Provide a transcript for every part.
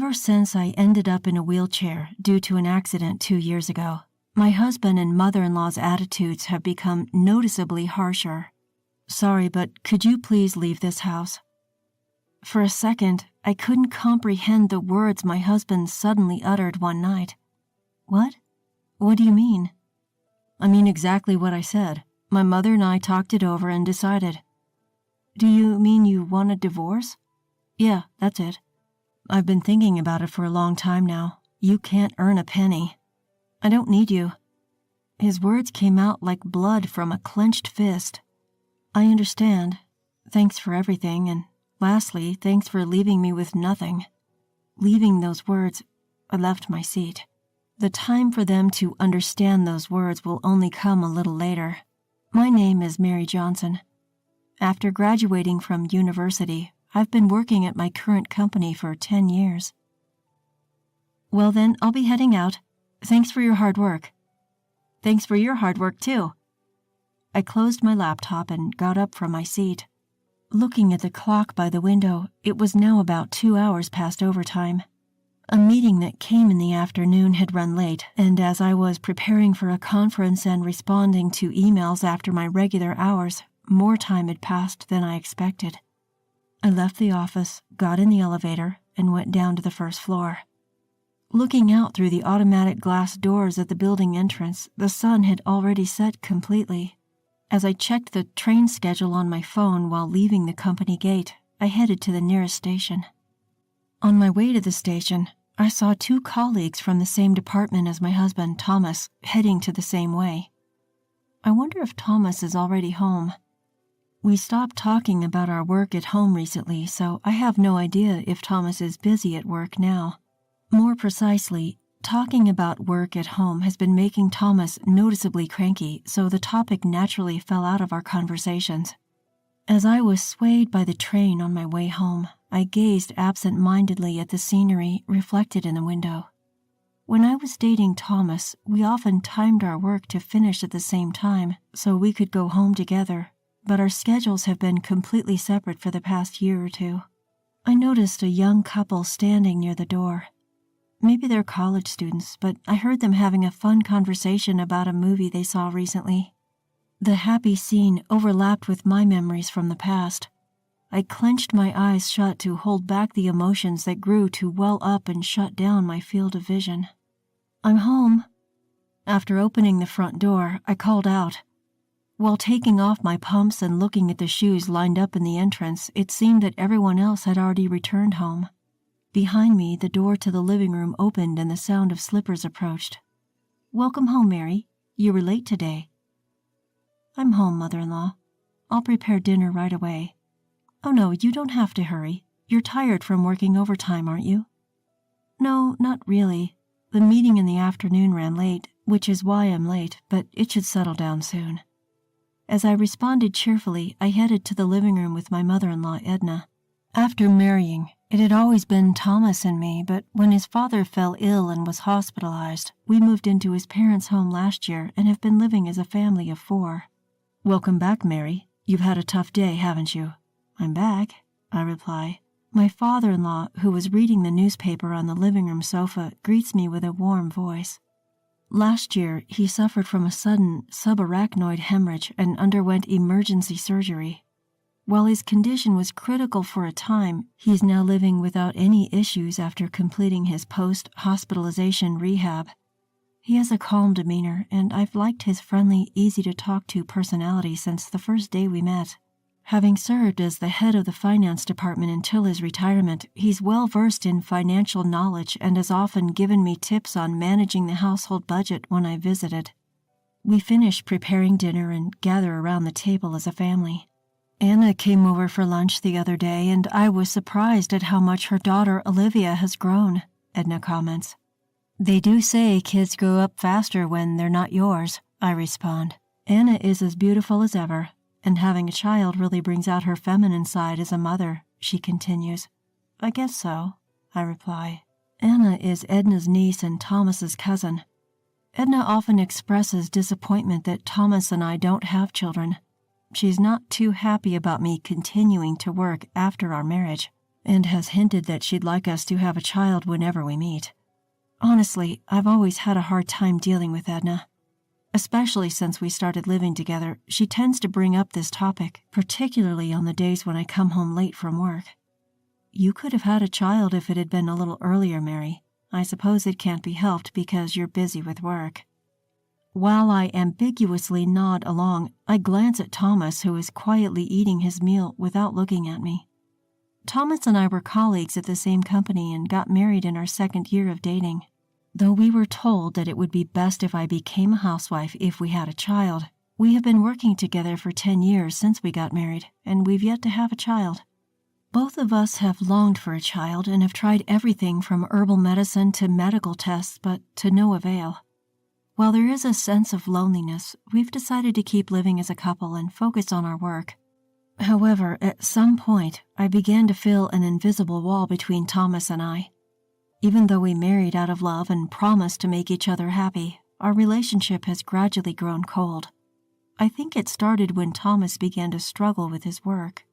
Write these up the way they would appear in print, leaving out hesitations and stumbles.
Ever since I ended up in a wheelchair due to an accident 2 years ago, my husband and mother-in-law's attitudes have become noticeably harsher. Sorry, but could you please leave this house? For a second, I couldn't comprehend the words my husband suddenly uttered one night. What? What do you mean? I mean exactly what I said. My mother and I talked it over and decided. Do you mean you want a divorce? Yeah, that's it. I've been thinking about it for a long time now. You can't earn a penny. I don't need you. His words came out like blood from a clenched fist. I understand. Thanks for everything, and lastly, thanks for leaving me with nothing. Leaving those words, I left my seat. The time for them to understand those words will only come a little later. My name is Mary Johnson. After graduating from university, I've been working at my current company for 10 years. Well then, I'll be heading out. Thanks for your hard work. Thanks for your hard work too. I closed my laptop and got up from my seat. Looking at the clock by the window, it was now about 2 hours past overtime. A meeting that came in the afternoon had run late, and as I was preparing for a conference and responding to emails after my regular hours, more time had passed than I expected. I left the office, got in the elevator, and went down to the first floor. Looking out through the automatic glass doors at the building entrance, the sun had already set completely. As I checked the train schedule on my phone while leaving the company gate, I headed to the nearest station. On my way to the station, I saw 2 colleagues from the same department as my husband, Thomas, heading to the same way. I wonder if Thomas is already home. We stopped talking about our work at home recently, so I have no idea if Thomas is busy at work now. More precisely, talking about work at home has been making Thomas noticeably cranky, so the topic naturally fell out of our conversations. As I was swayed by the train on my way home, I gazed absent-mindedly at the scenery reflected in the window. When I was dating Thomas, we often timed our work to finish at the same time so we could go home together, but our schedules have been completely separate for the past year or 2. I noticed a young couple standing near the door. Maybe they're college students, but I heard them having a fun conversation about a movie they saw recently. The happy scene overlapped with my memories from the past. I clenched my eyes shut to hold back the emotions that grew to well up and shut down my field of vision. I'm home. After opening the front door, I called out. While taking off my pumps and looking at the shoes lined up in the entrance, it seemed that everyone else had already returned home. Behind me, the door to the living room opened and the sound of slippers approached. Welcome home, Mary. You were late today. I'm home, mother-in-law. I'll prepare dinner right away. Oh no, you don't have to hurry. You're tired from working overtime, aren't you? No, not really. The meeting in the afternoon ran late, which is why I'm late, but it should settle down soon. As I responded cheerfully, I headed to the living room with my mother-in-law, Edna. After marrying, it had always been Thomas and me, but when his father fell ill and was hospitalized, we moved into his parents' home last year and have been living as a family of 4. Welcome back, Mary. You've had a tough day, haven't you? I'm back, I reply. My father-in-law, who was reading the newspaper on the living room sofa, greets me with a warm voice. Last year, he suffered from a sudden subarachnoid hemorrhage and underwent emergency surgery. While his condition was critical for a time, he's now living without any issues after completing his post-hospitalization rehab. He has a calm demeanor, and I've liked his friendly, easy-to-talk-to personality since the first day we met. Having served as the head of the finance department until his retirement, he's well-versed in financial knowledge and has often given me tips on managing the household budget when I visited. We finish preparing dinner and gather around the table as a family. Anna came over for lunch the other day, and I was surprised at how much her daughter Olivia has grown, Edna comments. They do say kids grow up faster when they're not yours, I respond. Anna is as beautiful as ever, and having a child really brings out her feminine side as a mother, she continues. I guess so, I reply. Anna is Edna's niece and Thomas's cousin. Edna often expresses disappointment that Thomas and I don't have children. She's not too happy about me continuing to work after our marriage. and has hinted that she'd like us to have a child whenever we meet. Honestly, I've always had a hard time dealing with Edna. Especially since we started living together, she tends to bring up this topic, particularly on the days when I come home late from work. You could have had a child if it had been a little earlier, Mary. I suppose it can't be helped because you're busy with work. While I ambiguously nod along, I glance at Thomas, who is quietly eating his meal without looking at me. Thomas and I were colleagues at the same company and got married in our second year of dating. Though we were told that it would be best if I became a housewife if we had a child, we have been working together for 10 years since we got married, and we've yet to have a child. Both of us have longed for a child and have tried everything from herbal medicine to medical tests, but to no avail. While there is a sense of loneliness, we've decided to keep living as a couple and focus on our work. However, at some point, I began to feel an invisible wall between Thomas and I. Even though we married out of love and promised to make each other happy, our relationship has gradually grown cold. I think it started when Thomas began to struggle with his work.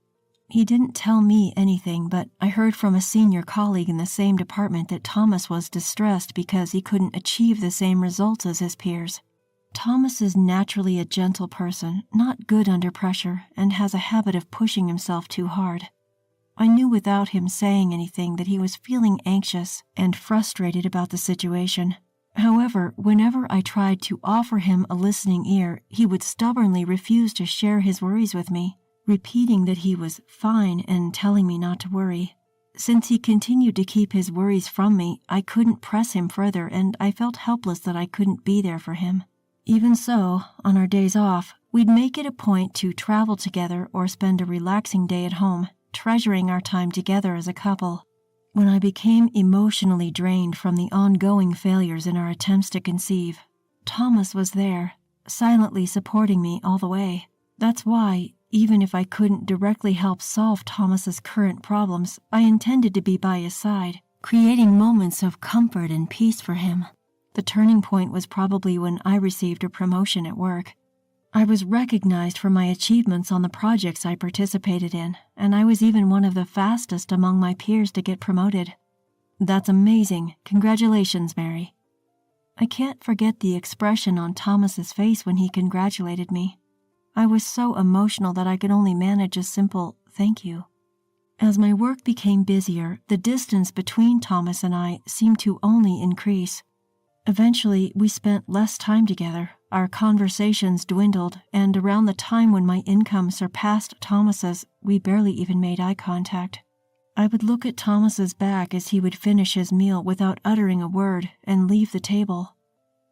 He didn't tell me anything, but I heard from a senior colleague in the same department that Thomas was distressed because he couldn't achieve the same results as his peers. Thomas is naturally a gentle person, not good under pressure, and has a habit of pushing himself too hard. I knew without him saying anything that he was feeling anxious and frustrated about the situation. However, whenever I tried to offer him a listening ear, he would stubbornly refuse to share his worries with me, repeating that he was fine and telling me not to worry. Since he continued to keep his worries from me, I couldn't press him further, and I felt helpless that I couldn't be there for him. Even so, on our days off, we'd make it a point to travel together or spend a relaxing day at home, treasuring our time together as a couple. When I became emotionally drained from the ongoing failures in our attempts to conceive, Thomas was there, silently supporting me all the way. That's why, even if I couldn't directly help solve Thomas's current problems, I intended to be by his side, creating moments of comfort and peace for him. The turning point was probably when I received a promotion at work. I was recognized for my achievements on the projects I participated in, and I was even one of the fastest among my peers to get promoted. That's amazing. Congratulations, Mary. I can't forget the expression on Thomas's face when he congratulated me. I was so emotional that I could only manage a simple thank you. As my work became busier, the distance between Thomas and I seemed to only increase. Eventually, we spent less time together. Our conversations dwindled, and around the time when my income surpassed Thomas's, we barely even made eye contact. I would look at Thomas's back as he would finish his meal without uttering a word and leave the table.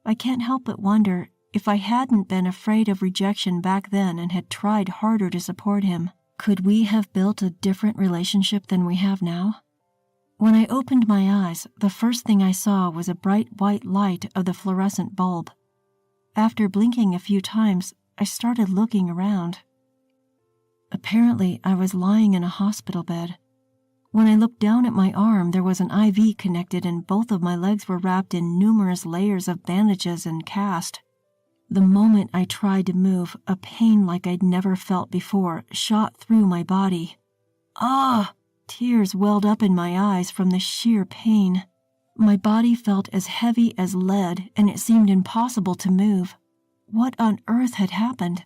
I can't help but wonder, if I hadn't been afraid of rejection back then and had tried harder to support him, could we have built a different relationship than we have now? When I opened my eyes, the first thing I saw was a bright white light of the fluorescent bulb. After blinking a few times, I started looking around. Apparently, I was lying in a hospital bed. When I looked down at my arm, there was an IV connected and both of my legs were wrapped in numerous layers of bandages and cast. The moment I tried to move, a pain like I'd never felt before shot through my body. Ah! Tears welled up in my eyes from the sheer pain. My body felt as heavy as lead, and it seemed impossible to move. What on earth had happened?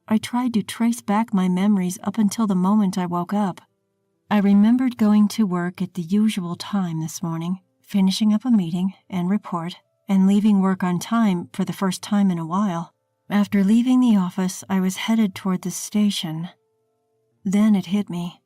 I tried to trace back my memories up until the moment I woke up. I remembered going to work at the usual time this morning, finishing up a meeting and report, and leaving work on time for the first time in a while. After leaving the office, I was headed toward the station. Then it hit me.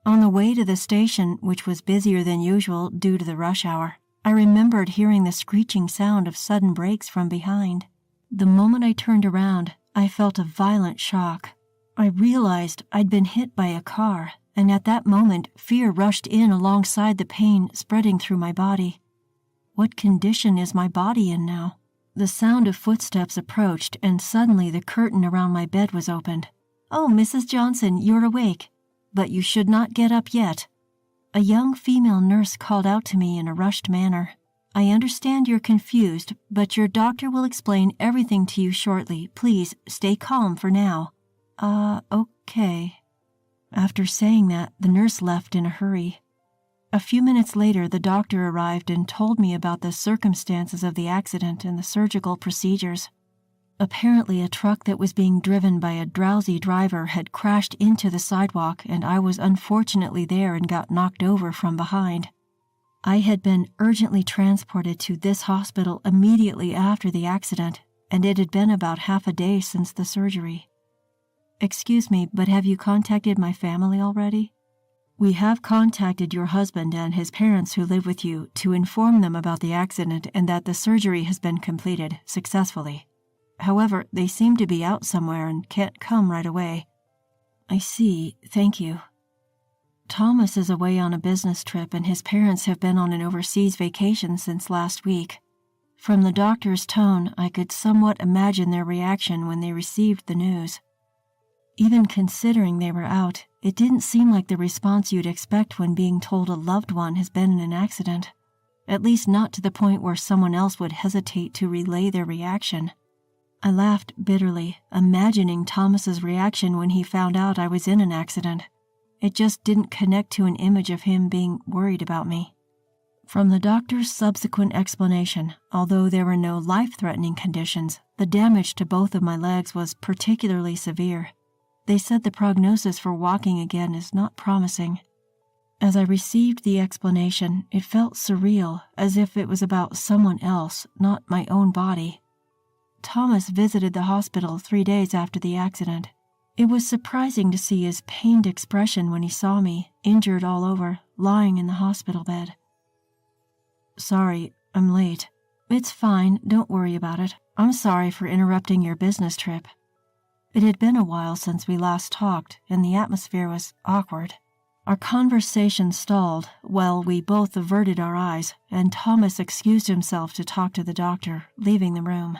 On the way to the station, which was busier than usual due to the rush hour, I remembered hearing the screeching sound of sudden brakes from behind. The moment I turned around, I felt a violent shock. I realized I'd been hit by a car, and at that moment, fear rushed in alongside the pain spreading through my body. What condition is my body in now? The sound of footsteps approached, and suddenly the curtain around my bed was opened. "Oh, Mrs. Johnson, you're awake. But you should not get up yet." A young female nurse called out to me in a rushed manner. "I understand you're confused, but your doctor will explain everything to you shortly. Please, stay calm for now." Okay. After saying that, the nurse left in a hurry. A few minutes later, the doctor arrived and told me about the circumstances of the accident and the surgical procedures. Apparently, a truck that was being driven by a drowsy driver had crashed into the sidewalk, and I was unfortunately there and got knocked over from behind. I had been urgently transported to this hospital immediately after the accident, and it had been about half a day since the surgery. Excuse me, but have you contacted my family already? We have contacted your husband and his parents who live with you to inform them about the accident and that the surgery has been completed successfully. However, they seem to be out somewhere and can't come right away. I see, thank you. Thomas is away on a business trip and his parents have been on an overseas vacation since last week. From the doctor's tone, I could somewhat imagine their reaction when they received the news. Even considering they were out, it didn't seem like the response you'd expect when being told a loved one has been in an accident, at least not to the point where someone else would hesitate to relay their reaction. I laughed bitterly, imagining Thomas's reaction when he found out I was in an accident. It just didn't connect to an image of him being worried about me. From the doctor's subsequent explanation, although there were no life-threatening conditions, the damage to both of my legs was particularly severe. They said the prognosis for walking again is not promising. As I received the explanation, it felt surreal, as if it was about someone else, not my own body. Thomas visited the hospital 3 days after the accident. It was surprising to see his pained expression when he saw me, injured all over, lying in the hospital bed. Sorry, I'm late. It's fine, don't worry about it. I'm sorry for interrupting your business trip. It had been a while since we last talked, and the atmosphere was awkward. Our conversation stalled while we both averted our eyes, and Thomas excused himself to talk to the doctor, leaving the room.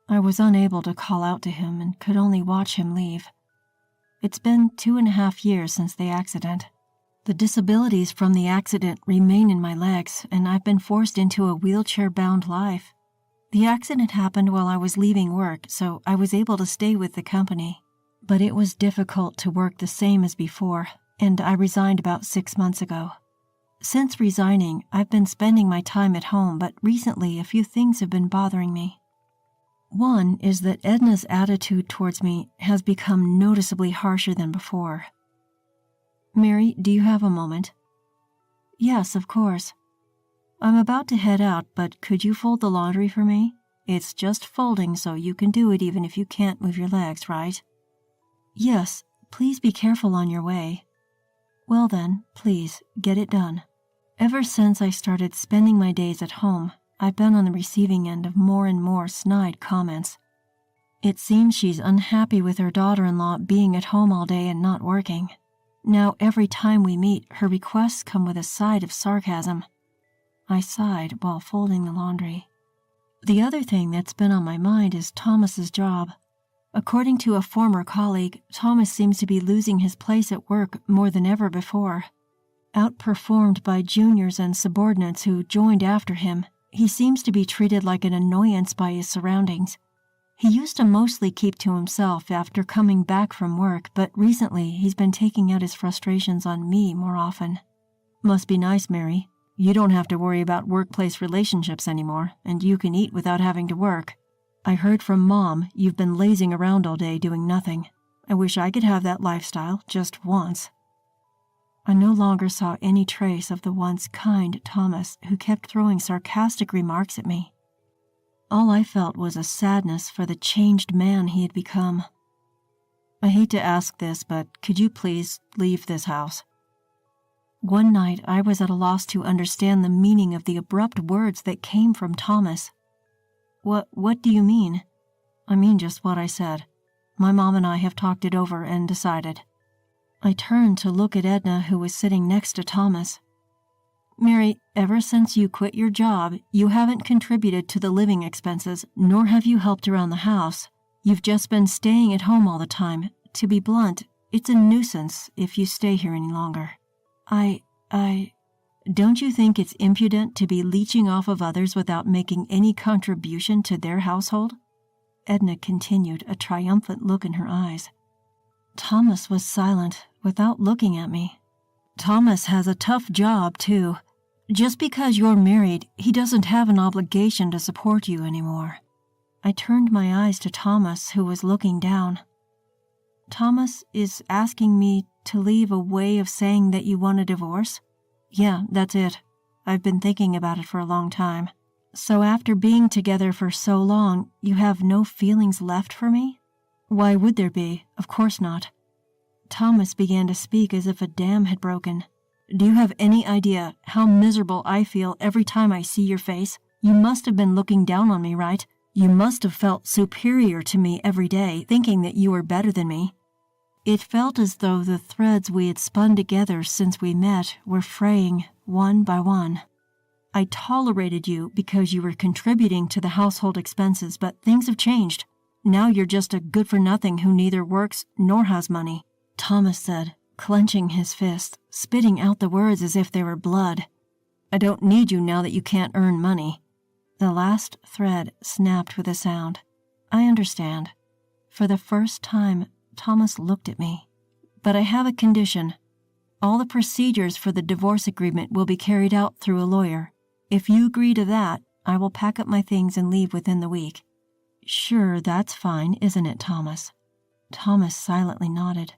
I was unable to call out to him and could only watch him leave. It's been 2.5 years since the accident. The disabilities from the accident remain in my legs, and I've been forced into a wheelchair-bound life. The accident happened while I was leaving work, so I was able to stay with the company. But it was difficult to work the same as before, and I resigned about 6 months ago. Since resigning, I've been spending my time at home, but recently a few things have been bothering me. One is that Edna's attitude towards me has become noticeably harsher than before. Mary, do you have a moment? Yes, of course. I'm about to head out, but could you fold the laundry for me? It's just folding, so you can do it even if you can't move your legs, right? Yes, please be careful on your way. Well then, please, get it done. Ever since I started spending my days at home, I've been on the receiving end of more and more snide comments. It seems she's unhappy with her daughter-in-law being at home all day and not working. Now every time we meet, her requests come with a side of sarcasm. I sighed while folding the laundry. The other thing that's been on my mind is Thomas's job. According to a former colleague, Thomas seems to be losing his place at work more than ever before. Outperformed by juniors and subordinates who joined after him, he seems to be treated like an annoyance by his surroundings. He used to mostly keep to himself after coming back from work, but recently he's been taking out his frustrations on me more often. Must be nice, Mary. You don't have to worry about workplace relationships anymore, and you can eat without having to work. I heard from Mom you've been lazing around all day doing nothing. I wish I could have that lifestyle just once. I no longer saw any trace of the once kind Thomas who kept throwing sarcastic remarks at me. All I felt was a sadness for the changed man he had become. I hate to ask this, but could you please leave this house? One night I was at a loss to understand the meaning of the abrupt words that came from Thomas. What do you mean? I mean just what I said. My mom and I have talked it over and decided. I turned to look at Edna, who was sitting next to Thomas. Mary, ever since you quit your job, you haven't contributed to the living expenses, nor have you helped around the house. You've just been staying at home all the time. To be blunt, it's a nuisance if you stay here any longer. Don't you think it's impudent to be leeching off of others without making any contribution to their household? Edna continued, a triumphant look in her eyes. Thomas was silent, without looking at me. Thomas has a tough job, too. Just because you're married, he doesn't have an obligation to support you anymore." I turned my eyes to Thomas, who was looking down. "Thomas is asking me to leave a way of saying that you want a divorce?" "Yeah, that's it. I've been thinking about it for a long time." "So after being together for so long, you have no feelings left for me?" "Why would there be? Of course not." Thomas began to speak as if a dam had broken. "Do you have any idea how miserable I feel every time I see your face? You must have been looking down on me, right? You must have felt superior to me every day, thinking that you were better than me." It felt as though the threads we had spun together since we met were fraying one by one. "I tolerated you because you were contributing to the household expenses, but things have changed. Now you're just a good-for-nothing who neither works nor has money," Thomas said, clenching his fist, spitting out the words as if they were blood. "I don't need you now that you can't earn money." The last thread snapped with a sound. "I understand." For the first time, Thomas looked at me. "But I have a condition. All the procedures for the divorce agreement will be carried out through a lawyer. If you agree to that, I will pack up my things and leave within the week." "Sure, that's fine, isn't it, Thomas?" Thomas silently nodded.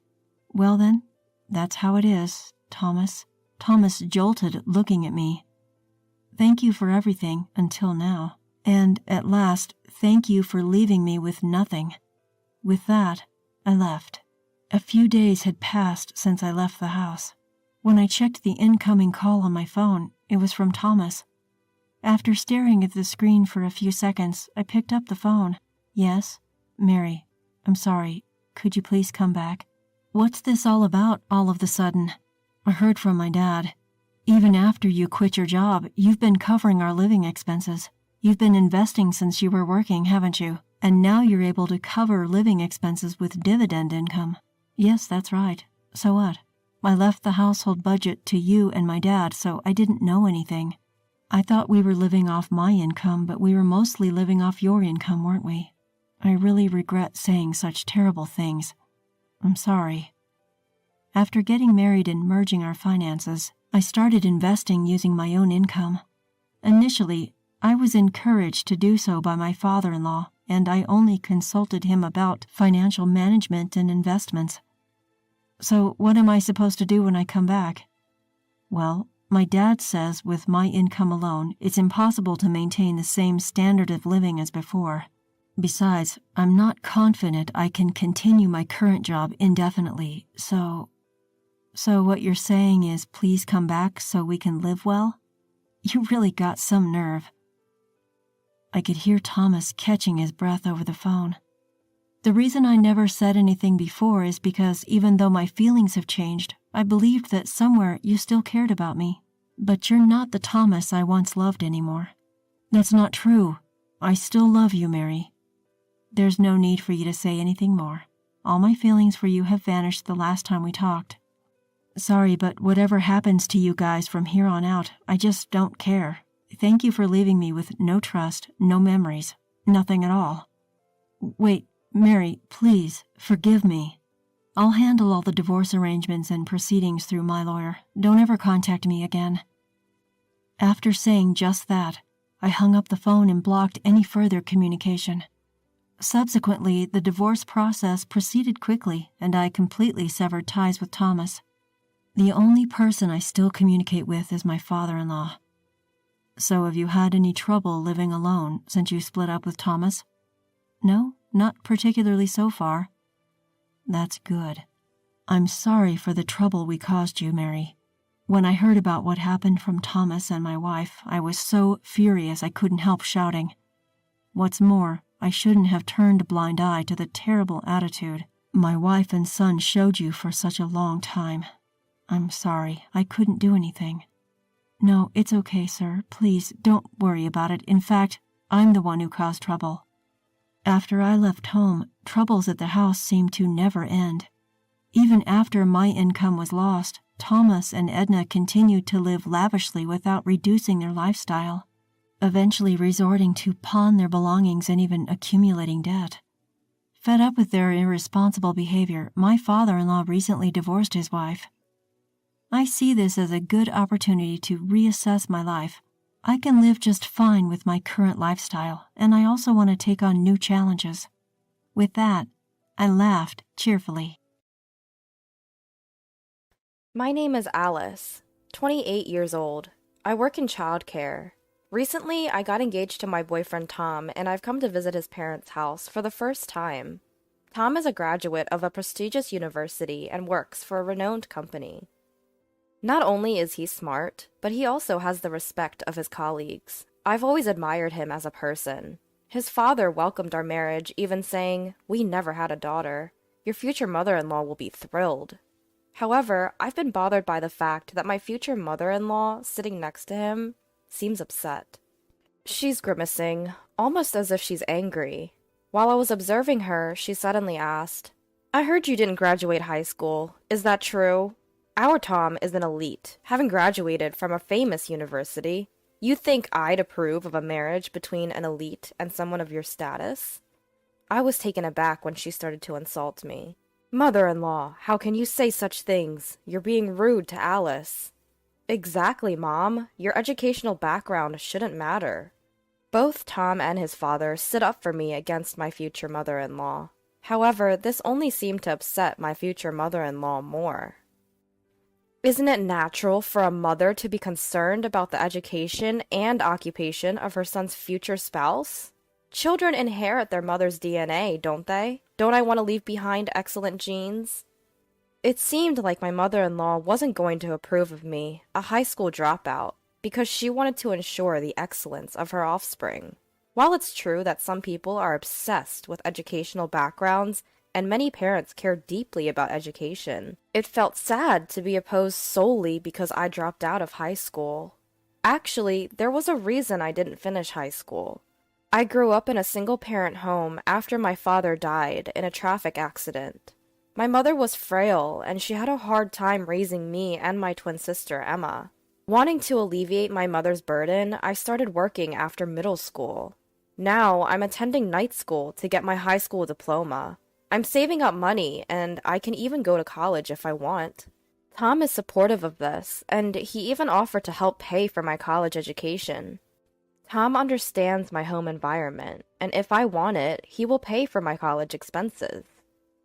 "Well then, that's how it is, Thomas." Thomas jolted, looking at me. "Thank you for everything until now. And at last, thank you for leaving me with nothing." With that, I left. A few days had passed since I left the house. When I checked the incoming call on my phone, it was from Thomas. After staring at the screen for a few seconds, I picked up the phone. "Yes, Mary, I'm sorry. Could you please come back?" "What's this all about all of the sudden?" "I heard from my dad. Even after you quit your job, you've been covering our living expenses. You've been investing since you were working, haven't you? And now you're able to cover living expenses with dividend income." "Yes, that's right. So what? I left the household budget to you and my dad, so I didn't know anything. I thought we were living off my income, but we were mostly living off your income, weren't we? I really regret saying such terrible things. I'm sorry." After getting married and merging our finances, I started investing using my own income. Initially, I was encouraged to do so by my father-in-law, and I only consulted him about financial management and investments. "So what am I supposed to do when I come back?" "Well, my dad says with my income alone, it's impossible to maintain the same standard of living as before. Besides, I'm not confident I can continue my current job indefinitely, so what you're saying is please come back so we can live well? You really got some nerve." I could hear Thomas catching his breath over the phone. "The reason I never said anything before is because even though my feelings have changed, I believed that somewhere you still cared about me. But you're not the Thomas I once loved anymore." "That's not true. I still love you, Mary." "There's no need for you to say anything more. All my feelings for you have vanished the last time we talked. Sorry, but whatever happens to you guys from here on out, I just don't care. Thank you for leaving me with no trust, no memories, nothing at all." "Wait, Mary, please, forgive me. I'll handle all the divorce arrangements and proceedings through my lawyer. Don't ever contact me again." After saying just that, I hung up the phone and blocked any further communication. Subsequently, the divorce process proceeded quickly, and I completely severed ties with Thomas. The only person I still communicate with is my father-in-law. "So have you had any trouble living alone since you split up with Thomas?" "No, not particularly so far." "That's good. I'm sorry for the trouble we caused you, Mary. When I heard about what happened from Thomas and my wife, I was so furious I couldn't help shouting. What's more, I shouldn't have turned a blind eye to the terrible attitude my wife and son showed you for such a long time. I'm sorry, I couldn't do anything." "No, it's okay, sir. Please, don't worry about it. In fact, I'm the one who caused trouble." After I left home, troubles at the house seemed to never end. Even after my income was lost, Thomas and Edna continued to live lavishly without reducing their lifestyle, eventually resorting to pawn their belongings and even accumulating debt. Fed up with their irresponsible behavior, my father-in-law recently divorced his wife. I see this as a good opportunity to reassess my life. I can live just fine with my current lifestyle, and I also want to take on new challenges. With that, I laughed cheerfully. My name is Alice, 28 years old. I work in childcare. Recently, I got engaged to my boyfriend Tom, and I've come to visit his parents' house for the first time. Tom is a graduate of a prestigious university and works for a renowned company. Not only is he smart, but he also has the respect of his colleagues. I've always admired him as a person. His father welcomed our marriage, even saying, "We never had a daughter. Your future mother-in-law will be thrilled." However, I've been bothered by the fact that my future mother-in-law, sitting next to him, seems upset. She's grimacing, almost as if she's angry. While I was observing her, she suddenly asked, "I heard you didn't graduate high school. Is that true? Our Tom is an elite, having graduated from a famous university. You think I'd approve of a marriage between an elite and someone of your status?" I was taken aback when she started to insult me. "Mother-in-law, how can you say such things? You're being rude to Alice." "Exactly, Mom. Your educational background shouldn't matter." Both Tom and his father stood up for me against my future mother-in-law. However, this only seemed to upset my future mother-in-law more. Isn't it natural for a mother to be concerned about the education and occupation of her son's future spouse? Children inherit their mother's DNA, don't they? Don't I want to leave behind excellent genes? It seemed like my mother-in-law wasn't going to approve of me, a high school dropout, because she wanted to ensure the excellence of her offspring. While it's true that some people are obsessed with educational backgrounds, and many parents care deeply about education, it felt sad to be opposed solely because I dropped out of high school. Actually, there was a reason I didn't finish high school. I grew up in a single-parent home after my father died in a traffic accident. My mother was frail, and she had a hard time raising me and my twin sister, Emma. Wanting to alleviate my mother's burden, I started working after middle school. Now, I'm attending night school to get my high school diploma. I'm saving up money, and I can even go to college if I want. Tom is supportive of this, and he even offered to help pay for my college education. Tom understands my home environment, and if I want it, he will pay for my college expenses.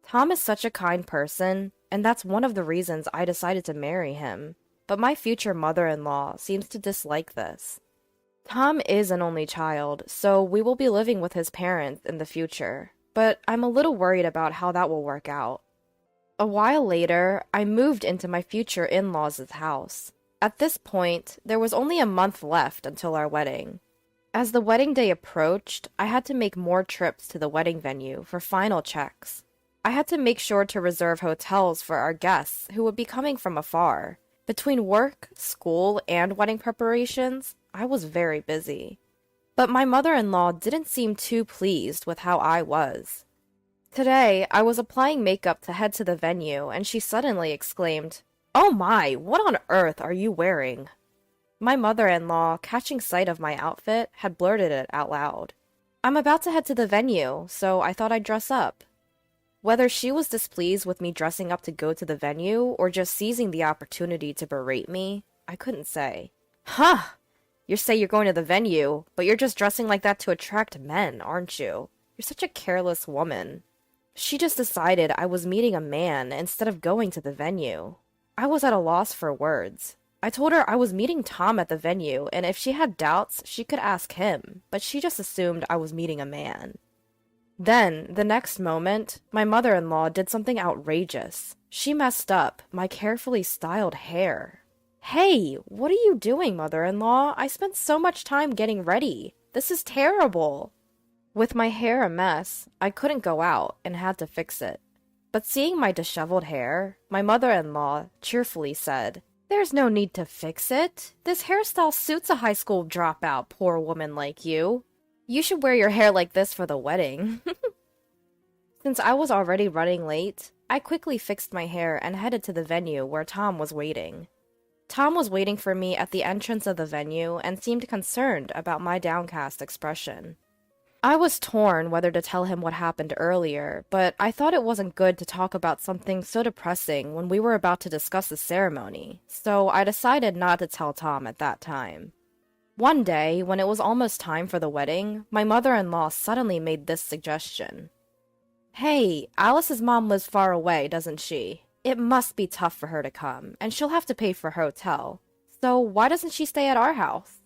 Tom is such a kind person, and that's one of the reasons I decided to marry him. But my future mother-in-law seems to dislike this. Tom is an only child, so we will be living with his parents in the future, but I'm a little worried about how that will work out. A while later, I moved into my future in-laws' house. At this point, there was only a month left until our wedding. As the wedding day approached, I had to make more trips to the wedding venue for final checks. I had to make sure to reserve hotels for our guests who would be coming from afar. Between work, school, and wedding preparations, I was very busy. But my mother-in-law didn't seem too pleased with how I was. Today, I was applying makeup to head to the venue, and she suddenly exclaimed, "Oh my, what on earth are you wearing?" My mother-in-law, catching sight of my outfit, had blurted it out loud. "I'm about to head to the venue, so I thought I'd dress up." Whether she was displeased with me dressing up to go to the venue, or just seizing the opportunity to berate me, I couldn't say. "Huh! You say you're going to the venue, but you're just dressing like that to attract men, aren't you? You're such a careless woman." She just decided I was meeting a man instead of going to the venue. I was at a loss for words. I told her I was meeting Tom at the venue, and if she had doubts, she could ask him, but she just assumed I was meeting a man. Then, the next moment, my mother-in-law did something outrageous. She messed up my carefully styled hair. "Hey, what are you doing, mother-in-law? I spent so much time getting ready. This is terrible." With my hair a mess, I couldn't go out and had to fix it. But seeing my disheveled hair, my mother-in-law cheerfully said, "There's no need to fix it. This hairstyle suits a high school dropout, poor woman like you. You should wear your hair like this for the wedding." Since I was already running late, I quickly fixed my hair and headed to the venue where Tom was waiting. Tom was waiting for me at the entrance of the venue and seemed concerned about my downcast expression. I was torn whether to tell him what happened earlier, but I thought it wasn't good to talk about something so depressing when we were about to discuss the ceremony, so I decided not to tell Tom at that time. One day, when it was almost time for the wedding, my mother-in-law suddenly made this suggestion. Hey, Alice's mom lives far away, doesn't she? It must be tough for her to come, and she'll have to pay for her hotel. So why doesn't she stay at our house?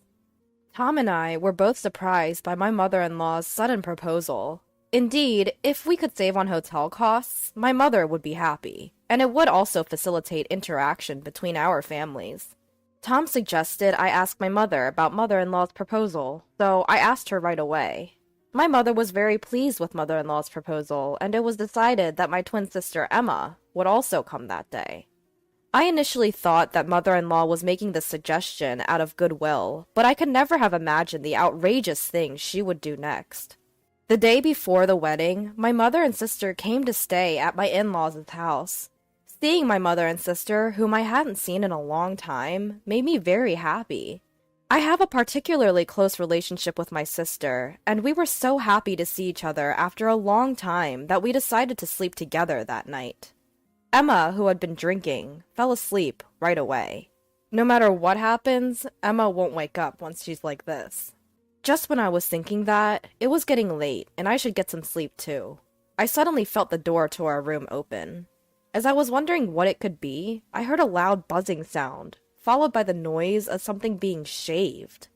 Tom and I were both surprised by my mother-in-law's sudden proposal. Indeed, if we could save on hotel costs, my mother would be happy, and it would also facilitate interaction between our families. Tom suggested I ask my mother about mother-in-law's proposal, so I asked her right away. My mother was very pleased with mother-in-law's proposal, and it was decided that my twin sister Emma would also come that day. I initially thought that mother-in-law was making this suggestion out of goodwill, but I could never have imagined the outrageous things she would do next. The day before the wedding, my mother and sister came to stay at my in-laws' house. Seeing my mother and sister, whom I hadn't seen in a long time, made me very happy. I have a particularly close relationship with my sister, and we were so happy to see each other after a long time that we decided to sleep together that night. Emma, who had been drinking, fell asleep right away. No matter what happens, Emma won't wake up once she's like this. Just when I was thinking that, it was getting late and I should get some sleep too. I suddenly felt the door to our room open. As I was wondering what it could be, I heard a loud buzzing sound, followed by the noise of something being shaved.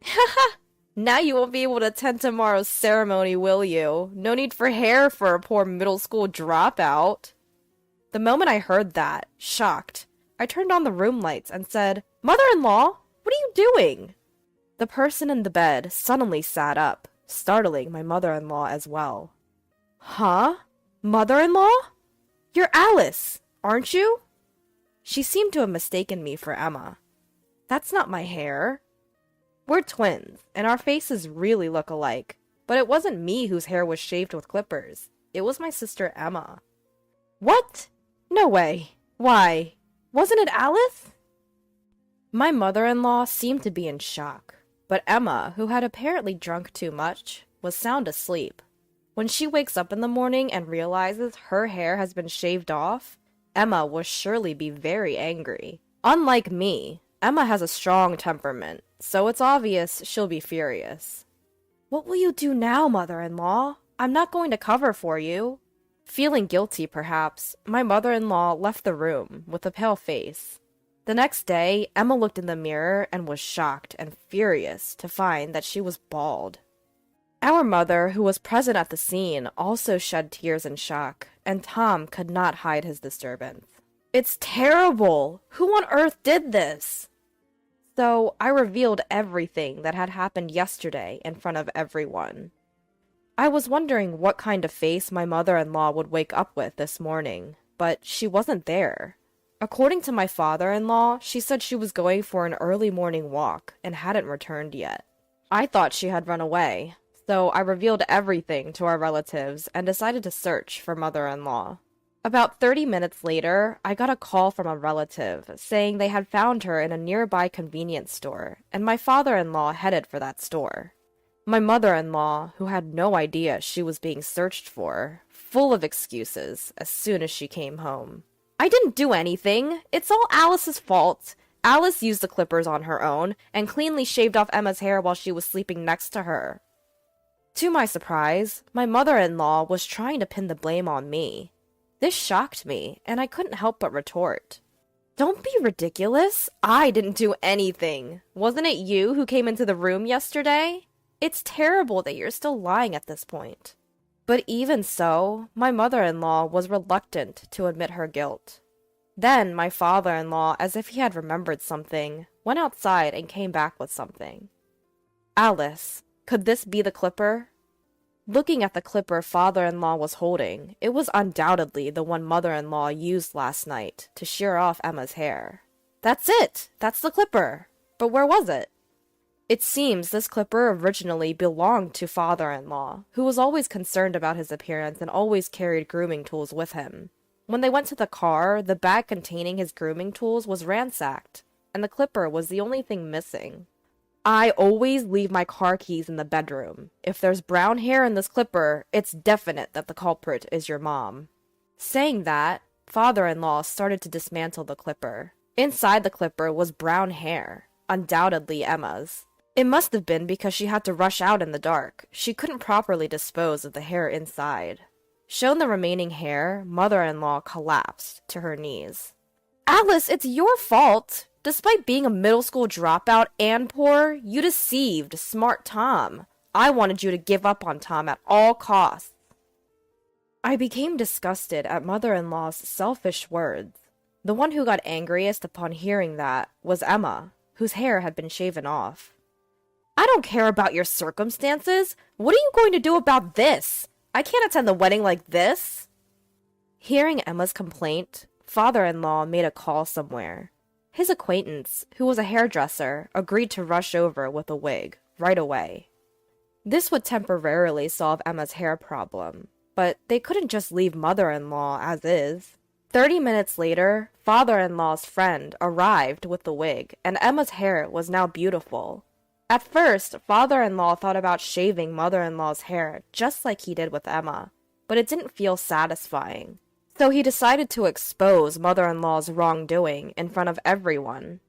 Haha! Now you won't be able to attend tomorrow's ceremony, will you? No need for hair for a poor middle school dropout. The moment I heard that, shocked, I turned on the room lights and said, Mother-in-law, what are you doing? The person in the bed suddenly sat up, startling my mother-in-law as well. Huh? Mother-in-law? You're Alice, aren't you? She seemed to have mistaken me for Emma. That's not my hair. We're twins, and our faces really look alike, but it wasn't me whose hair was shaved with clippers. It was my sister Emma. What? No way. Why? Wasn't it Alice? My mother-in-law seemed to be in shock, but Emma, who had apparently drunk too much, was sound asleep. When she wakes up in the morning and realizes her hair has been shaved off, Emma will surely be very angry. Unlike me, Emma has a strong temperament, so it's obvious she'll be furious. What will you do now, mother-in-law? I'm not going to cover for you. Feeling guilty, perhaps, my mother-in-law left the room with a pale face. The next day, Emma looked in the mirror and was shocked and furious to find that she was bald. Our mother, who was present at the scene, also shed tears in shock, and Tom could not hide his disturbance. It's terrible! Who on earth did this? So I revealed everything that had happened yesterday in front of everyone. I was wondering what kind of face my mother-in-law would wake up with this morning, but she wasn't there. According to my father-in-law, she said she was going for an early morning walk and hadn't returned yet. I thought she had run away, so I revealed everything to our relatives and decided to search for mother-in-law. About 30 minutes later, I got a call from a relative saying they had found her in a nearby convenience store, and my father-in-law headed for that store. My mother-in-law, who had no idea she was being searched for, full of excuses as soon as she came home. I didn't do anything. It's all Alice's fault. Alice used the clippers on her own and cleanly shaved off Emma's hair while she was sleeping next to her. To my surprise, my mother-in-law was trying to pin the blame on me. This shocked me, and I couldn't help but retort. Don't be ridiculous. I didn't do anything. Wasn't it you who came into the room yesterday? It's terrible that you're still lying at this point. But even so, my mother-in-law was reluctant to admit her guilt. Then my father-in-law, as if he had remembered something, went outside and came back with something. Alice, could this be the clipper? Looking at the clipper father-in-law was holding, it was undoubtedly the one mother-in-law used last night to shear off Emma's hair. That's it! That's the clipper! But where was it? It seems this clipper originally belonged to father-in-law, who was always concerned about his appearance and always carried grooming tools with him. When they went to the car, the bag containing his grooming tools was ransacked, and the clipper was the only thing missing. I always leave my car keys in the bedroom. If there's brown hair in this clipper, it's definite that the culprit is your mom. Saying that, father-in-law started to dismantle the clipper. Inside the clipper was brown hair, undoubtedly Emma's. It must have been because she had to rush out in the dark. She couldn't properly dispose of the hair inside. Shown the remaining hair, mother-in-law collapsed to her knees. Alice, it's your fault! Despite being a middle school dropout and poor, you deceived smart Tom. I wanted you to give up on Tom at all costs. I became disgusted at mother-in-law's selfish words. The one who got angriest upon hearing that was Emma, whose hair had been shaven off. I don't care about your circumstances. What are you going to do about this? I can't attend the wedding like this. Hearing Emma's complaint, father-in-law made a call somewhere. His acquaintance, who was a hairdresser, agreed to rush over with a wig right away. This would temporarily solve Emma's hair problem, but they couldn't just leave mother-in-law as is. 30 minutes later, father-in-law's friend arrived with the wig, and Emma's hair was now beautiful. At first, father-in-law thought about shaving mother-in-law's hair just like he did with Emma, but it didn't feel satisfying. So he decided to expose mother-in-law's wrongdoing in front of everyone.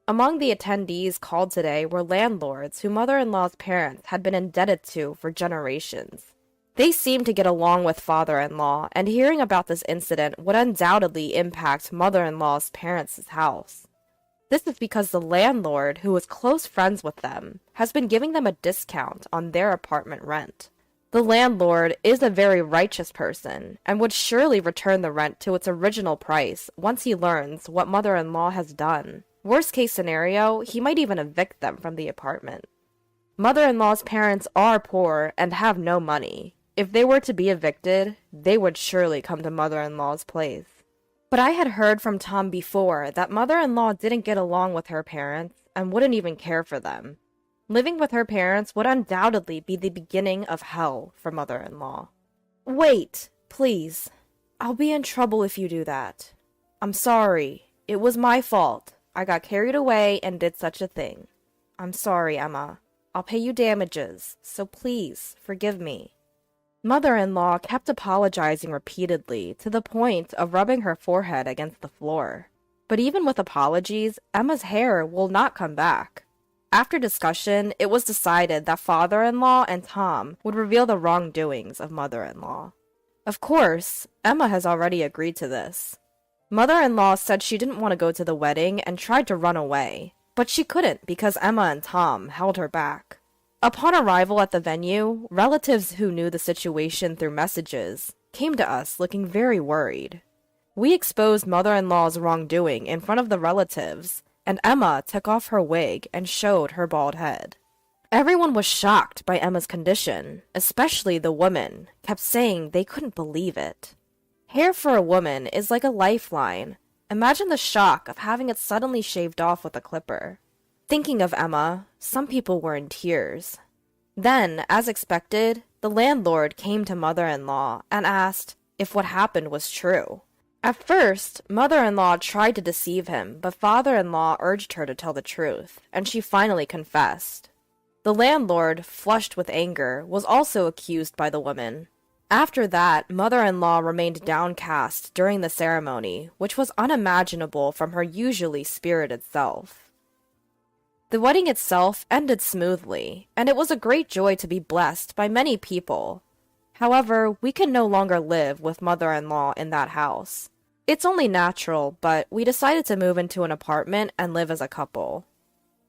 Among the attendees called today were landlords who mother-in-law's parents had been indebted to for generations. They seemed to get along with father-in-law, and hearing about this incident would undoubtedly impact mother-in-law's parents' house. This is because the landlord, who was close friends with them, has been giving them a discount on their apartment rent. The landlord is a very righteous person, and would surely return the rent to its original price once he learns what mother-in-law has done. Worst case scenario, he might even evict them from the apartment. Mother-in-law's parents are poor and have no money. If they were to be evicted, they would surely come to mother-in-law's place. But I had heard from Tom before that mother-in-law didn't get along with her parents and wouldn't even care for them. Living with her parents would undoubtedly be the beginning of hell for mother-in-law. Wait, please. I'll be in trouble if you do that. I'm sorry. It was my fault. I got carried away and did such a thing. I'm sorry, Emma. I'll pay you damages, so please forgive me. Mother-in-law kept apologizing repeatedly to the point of rubbing her forehead against the floor. But even with apologies, Emma's hair will not come back. After discussion, it was decided that father-in-law and Tom would reveal the wrongdoings of mother-in-law. Of course, Emma has already agreed to this. Mother-in-law said she didn't want to go to the wedding and tried to run away, but she couldn't because Emma and Tom held her back. Upon arrival at the venue, relatives who knew the situation through messages came to us looking very worried. We exposed mother-in-law's wrongdoing in front of the relatives, and Emma took off her wig and showed her bald head. Everyone was shocked by Emma's condition, especially the women, kept saying they couldn't believe it. Hair for a woman is like a lifeline. Imagine the shock of having it suddenly shaved off with a clipper. Thinking of Emma, some people were in tears. Then, as expected, the landlord came to mother-in-law and asked if what happened was true. At first, mother-in-law tried to deceive him, but father-in-law urged her to tell the truth, and she finally confessed. The landlord, flushed with anger, was also accused by the woman. After that, mother-in-law remained downcast during the ceremony, which was unimaginable from her usually spirited self. The wedding itself ended smoothly, and it was a great joy to be blessed by many people. However, we can no longer live with mother-in-law in that house. It's only natural, but we decided to move into an apartment and live as a couple.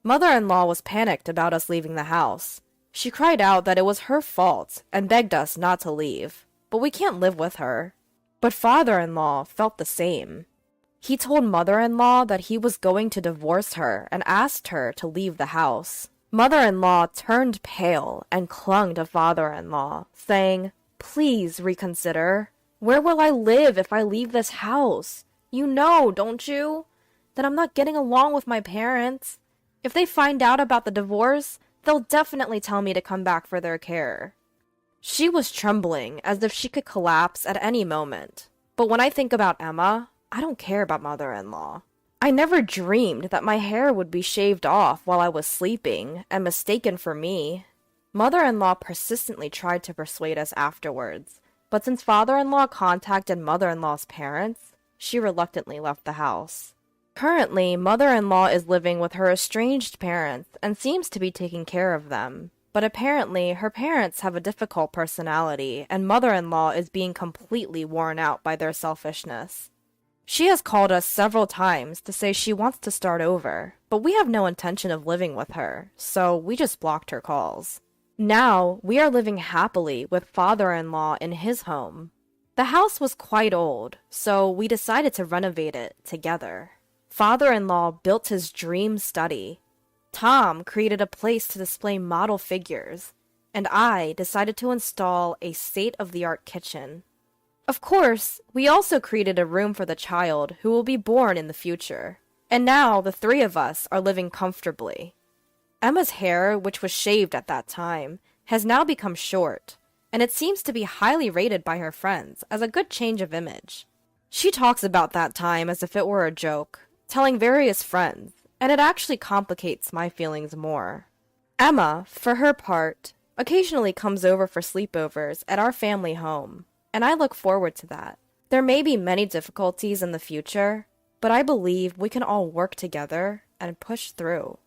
Mother-in-law was panicked about us leaving the house. She cried out that it was her fault and begged us not to leave, but we can't live with her. But father-in-law felt the same. He told mother-in-law that he was going to divorce her and asked her to leave the house. Mother-in-law turned pale and clung to father-in-law, saying, "Please reconsider. Where will I live if I leave this house? You know, don't you, that I'm not getting along with my parents. If they find out about the divorce, they'll definitely tell me to come back for their care." She was trembling as if she could collapse at any moment. But when I think about Emma, I don't care about mother-in-law. I never dreamed that my hair would be shaved off while I was sleeping and mistaken for me. Mother-in-law persistently tried to persuade us afterwards, but since father-in-law contacted mother-in-law's parents, she reluctantly left the house. Currently, mother-in-law is living with her estranged parents and seems to be taking care of them. But apparently, her parents have a difficult personality, and mother-in-law is being completely worn out by their selfishness. She has called us several times to say she wants to start over, but we have no intention of living with her, so we just blocked her calls. Now, we are living happily with father-in-law in his home. The house was quite old, so we decided to renovate it together. Father-in-law built his dream study. Tom created a place to display model figures, and I decided to install a state-of-the-art kitchen. Of course, we also created a room for the child who will be born in the future, and now the three of us are living comfortably. Emma's hair, which was shaved at that time, has now become short, and it seems to be highly rated by her friends as a good change of image. She talks about that time as if it were a joke, telling various friends, and it actually complicates my feelings more. Emma, for her part, occasionally comes over for sleepovers at our family home, and I look forward to that. There may be many difficulties in the future, but I believe we can all work together and push through.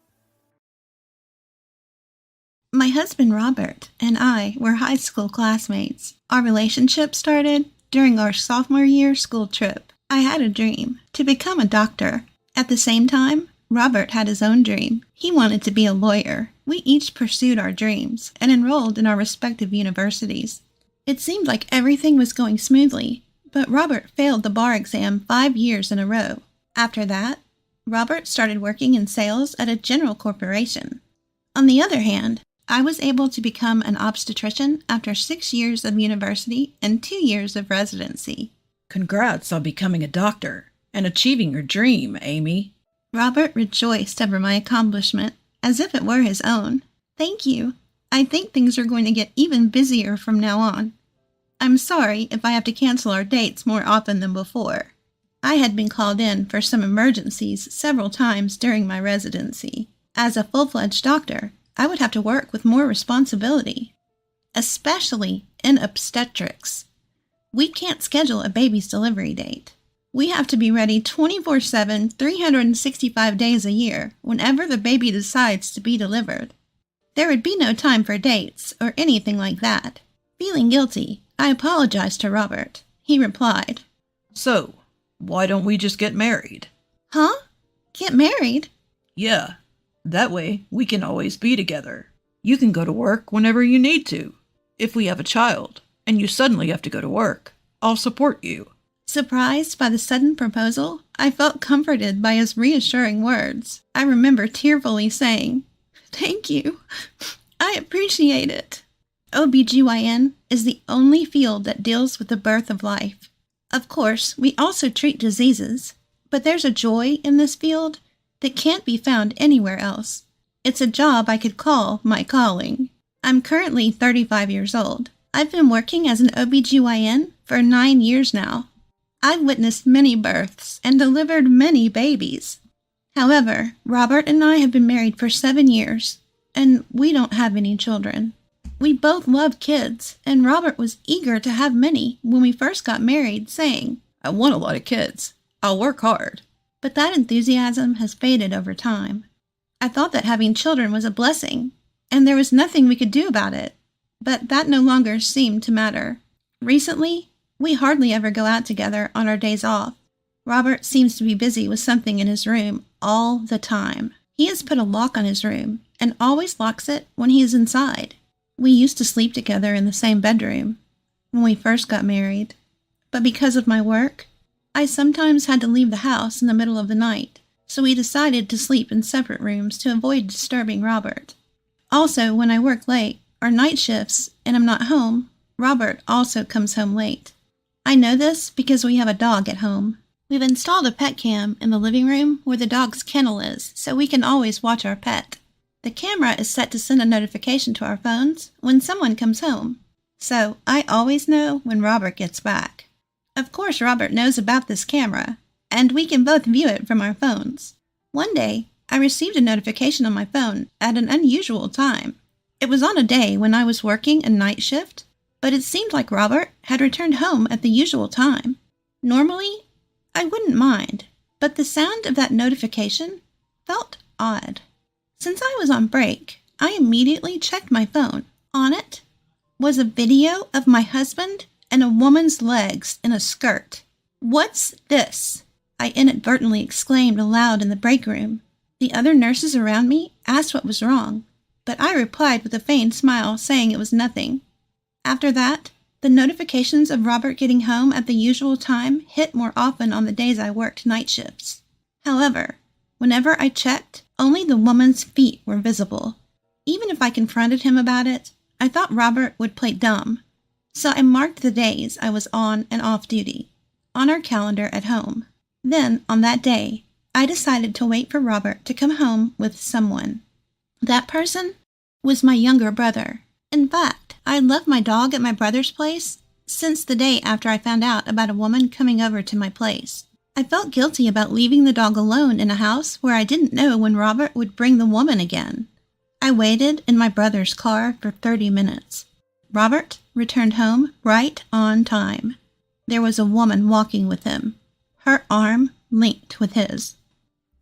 My husband Robert and I were high school classmates. Our relationship started during our sophomore year school trip. I had a dream to become a doctor. At the same time, Robert had his own dream. He wanted to be a lawyer. We each pursued our dreams and enrolled in our respective universities. It seemed like everything was going smoothly, but Robert failed the bar exam 5 years in a row. After that, Robert started working in sales at a general corporation. On the other hand, I was able to become an obstetrician after 6 years of university and 2 years of residency. Congrats on becoming a doctor and achieving your dream, Amy. Robert rejoiced over my accomplishment as if it were his own. Thank you. I think things are going to get even busier from now on. I'm sorry if I have to cancel our dates more often than before. I had been called in for some emergencies several times during my residency. As a full-fledged doctor, I would have to work with more responsibility, especially in obstetrics. We can't schedule a baby's delivery date. We have to be ready 24/7, 365 days a year, whenever the baby decides to be delivered. There would be no time for dates or anything like that. Feeling guilty, I apologized to Robert. He replied, So, why don't we just get married? Huh? Get married? Yeah, that way we can always be together. You can go to work whenever you need to. If we have a child, and you suddenly have to go to work, I'll support you. Surprised by the sudden proposal, I felt comforted by his reassuring words. I remember tearfully saying, Thank you. I appreciate it. OBGYN is the only field that deals with the birth of life. Of course, we also treat diseases, but there's a joy in this field that can't be found anywhere else. It's a job I could call my calling. I'm currently 35 years old. I've been working as an OBGYN for 9 years now. I've witnessed many births and delivered many babies. However, Robert and I have been married for 7 years, and we don't have any children. We both love kids, and Robert was eager to have many when we first got married, saying, I want a lot of kids. I'll work hard. But that enthusiasm has faded over time. I thought that having children was a blessing, and there was nothing we could do about it. But that no longer seemed to matter. Recently, we hardly ever go out together on our days off. Robert seems to be busy with something in his room all the time. He has put a lock on his room and always locks it when he is inside. We used to sleep together in the same bedroom when we first got married, but because of my work, I sometimes had to leave the house in the middle of the night, so we decided to sleep in separate rooms to avoid disturbing Robert. Also, when I work late or night shifts and I'm not home, Robert also comes home late. I know this because we have a dog at home. We've installed a pet cam in the living room where the dog's kennel is, so we can always watch our pet. The camera is set to send a notification to our phones when someone comes home, so I always know when Robert gets back. Of course, Robert knows about this camera, and we can both view it from our phones. One day, I received a notification on my phone at an unusual time. It was on a day when I was working a night shift, but it seemed like Robert had returned home at the usual time. Normally, I wouldn't mind, but the sound of that notification felt odd. Since I was on break, I immediately checked my phone. On it was a video of my husband and a woman's legs in a skirt. "What's this?" I inadvertently exclaimed aloud in the break room. The other nurses around me asked what was wrong, but I replied with a feigned smile, saying it was nothing. After that, the notifications of Robert getting home at the usual time hit more often on the days I worked night shifts. However, whenever I checked, only the woman's feet were visible. Even if I confronted him about it, I thought Robert would play dumb. So I marked the days I was on and off duty on our calendar at home. Then, on that day, I decided to wait for Robert to come home with someone. That person was my younger brother. In fact, I had left my dog at my brother's place since the day after I found out about a woman coming over to my place. I felt guilty about leaving the dog alone in a house where I didn't know when Robert would bring the woman again. I waited in my brother's car for 30 minutes. Robert returned home right on time. There was a woman walking with him, her arm linked with his.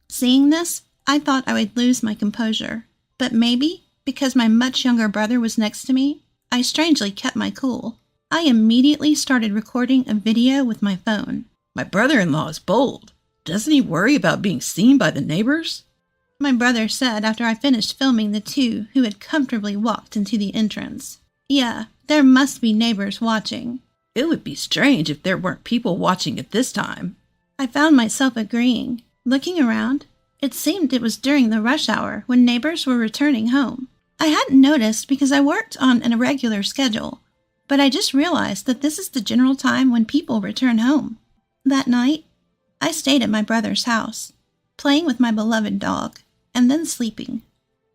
Seeing this, I thought I would lose my composure, but maybe because my much younger brother was next to me, I strangely kept my cool. I immediately started recording a video with my phone. My brother-in-law is bold. Doesn't he worry about being seen by the neighbors? My brother said after I finished filming the two who had comfortably walked into the entrance. Yeah, there must be neighbors watching. It would be strange if there weren't people watching at this time. I found myself agreeing. Looking around, it seemed it was during the rush hour when neighbors were returning home. I hadn't noticed because I worked on an irregular schedule, but I just realized that this is the general time when people return home. That night, I stayed at my brother's house, playing with my beloved dog, and then sleeping.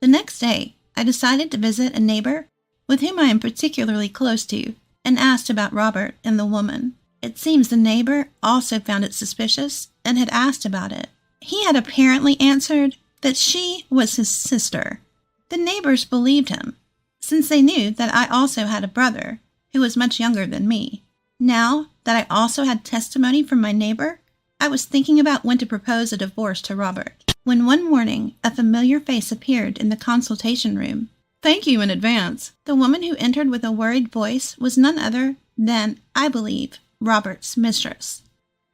The next day, I decided to visit a neighbor with whom I am particularly close to, and asked about Robert and the woman. It seems the neighbor also found it suspicious and had asked about it. He had apparently answered that she was his sister. The neighbors believed him, since they knew that I also had a brother who was much younger than me. Now that I also had testimony from my neighbor, I was thinking about when to propose a divorce to Robert, when one morning a familiar face appeared in the consultation room. "Thank you in advance." The woman who entered with a worried voice was none other than, I believe, Robert's mistress.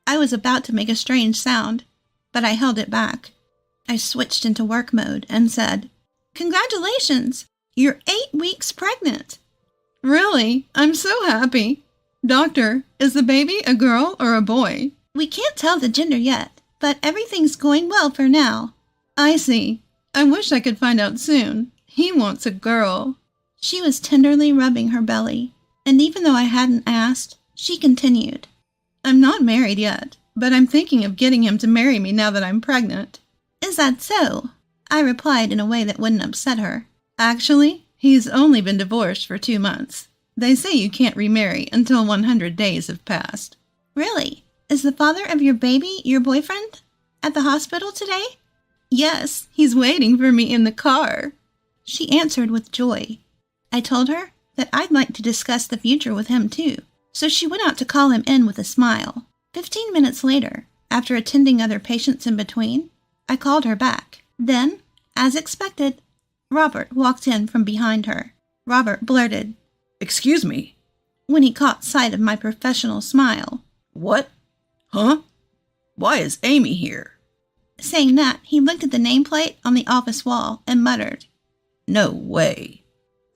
I was about to make a strange sound, but I held it back. I switched into work mode and said, "Congratulations! You're 8 weeks pregnant." "Really? I'm so happy. Doctor, is the baby a girl or a boy?" "We can't tell the gender yet, but everything's going well for now." "I see. I wish I could find out soon. He wants a girl." She was tenderly rubbing her belly, and even though I hadn't asked, she continued, "I'm not married yet, but I'm thinking of getting him to marry me now that I'm pregnant." "Is that so?" I replied in a way that wouldn't upset her. "Actually, he's only been divorced for 2 months. They say you can't remarry until 100 days have passed." "Really? Is the father of your baby your boyfriend? At the hospital today?" "Yes, he's waiting for me in the car." She answered with joy. I told her that I'd like to discuss the future with him too, so she went out to call him in with a smile. 15 minutes later, after attending other patients in between, I called her back. Then, as expected, Robert walked in from behind her. Robert blurted, "Excuse me," when he caught sight of my professional smile. "What? Huh? Why is Amy here?" Saying that, he looked at the nameplate on the office wall and muttered, "No way."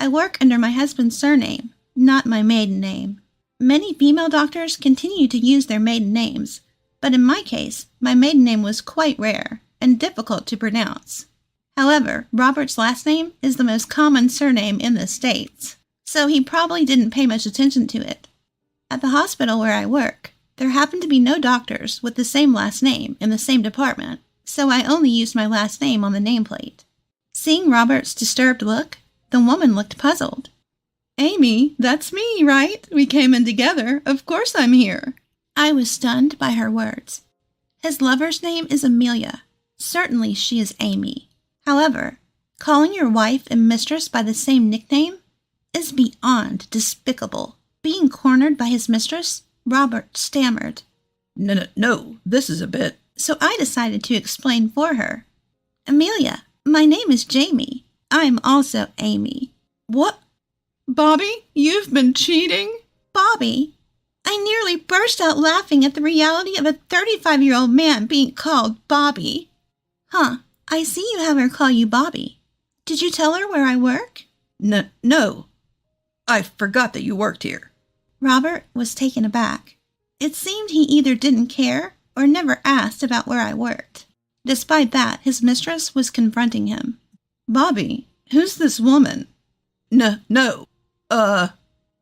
I work under my husband's surname, not my maiden name. Many female doctors continue to use their maiden names, but in my case, my maiden name was quite rare and difficult to pronounce. However, Robert's last name is the most common surname in the States, so he probably didn't pay much attention to it. At the hospital where I work, there happened to be no doctors with the same last name in the same department, so I only used my last name on the nameplate. Seeing Robert's disturbed look, the woman looked puzzled. "Amy, that's me, right? We came in together. Of course I'm here." I was stunned by her words. His lover's name is Amelia. Certainly she is Amy. However, calling your wife and mistress by the same nickname is beyond despicable. Being cornered by his mistress, Robert stammered. No, this is a bit... So I decided to explain for her. Amelia, my name is Jamie. I'm also Amy. What? Bobby, you've been cheating? Bobby? I nearly burst out laughing at the reality of a 35-year-old man being called Bobby. Huh, I see you have her call you Bobby. Did you tell her where I work? No. I forgot that you worked here. Robert was taken aback. It seemed he either didn't care or never asked about where I worked. Despite that, his mistress was confronting him. Bobby, who's this woman? No.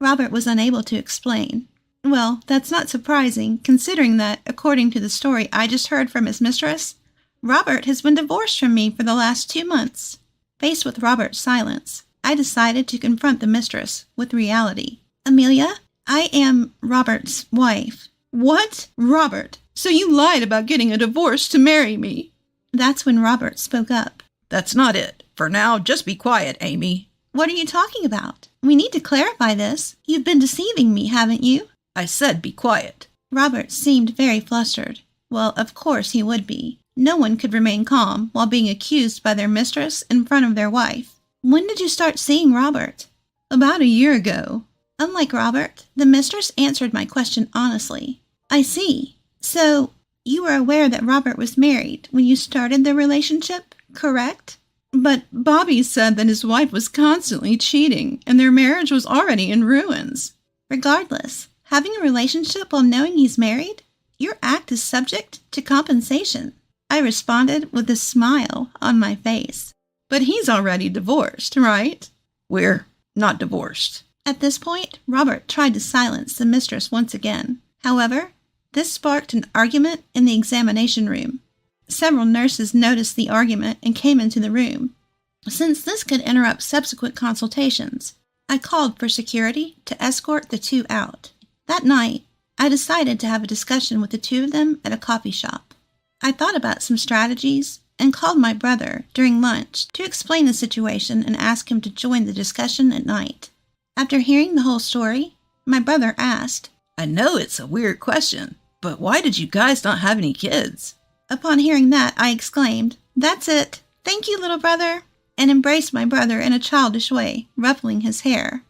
Robert was unable to explain. Well, that's not surprising, considering that, according to the story I just heard from his mistress, Robert has been divorced from me for the last 2 months. Faced with Robert's silence, I decided to confront the mistress with reality. Amelia, I am Robert's wife. What? Robert, so you lied about getting a divorce to marry me? That's when Robert spoke up. That's not it. For now, just be quiet, Amy. What are you talking about? We need to clarify this. You've been deceiving me, haven't you? I said be quiet. Robert seemed very flustered. Well, of course he would be. No one could remain calm while being accused by their mistress in front of their wife. When did you start seeing Robert? About a year ago. Unlike Robert, the mistress answered my question honestly. I see. So, you were aware that Robert was married when you started the relationship, correct? But Bobby said that his wife was constantly cheating and their marriage was already in ruins. Regardless, having a relationship while knowing he's married, your act is subject to compensation. I responded with a smile on my face. But he's already divorced, right? We're not divorced. At this point, Robert tried to silence the mistress once again. However, this sparked an argument in the examination room. Several nurses noticed the argument and came into the room. Since this could interrupt subsequent consultations, I called for security to escort the two out. That night, I decided to have a discussion with the two of them at a coffee shop. I thought about some strategies and called my brother during lunch to explain the situation and ask him to join the discussion at night. After hearing the whole story, my brother asked, I know it's a weird question, but why did you guys not have any kids? Upon hearing that, I exclaimed, That's it. Thank you, little brother, and embraced my brother in a childish way, ruffling his hair.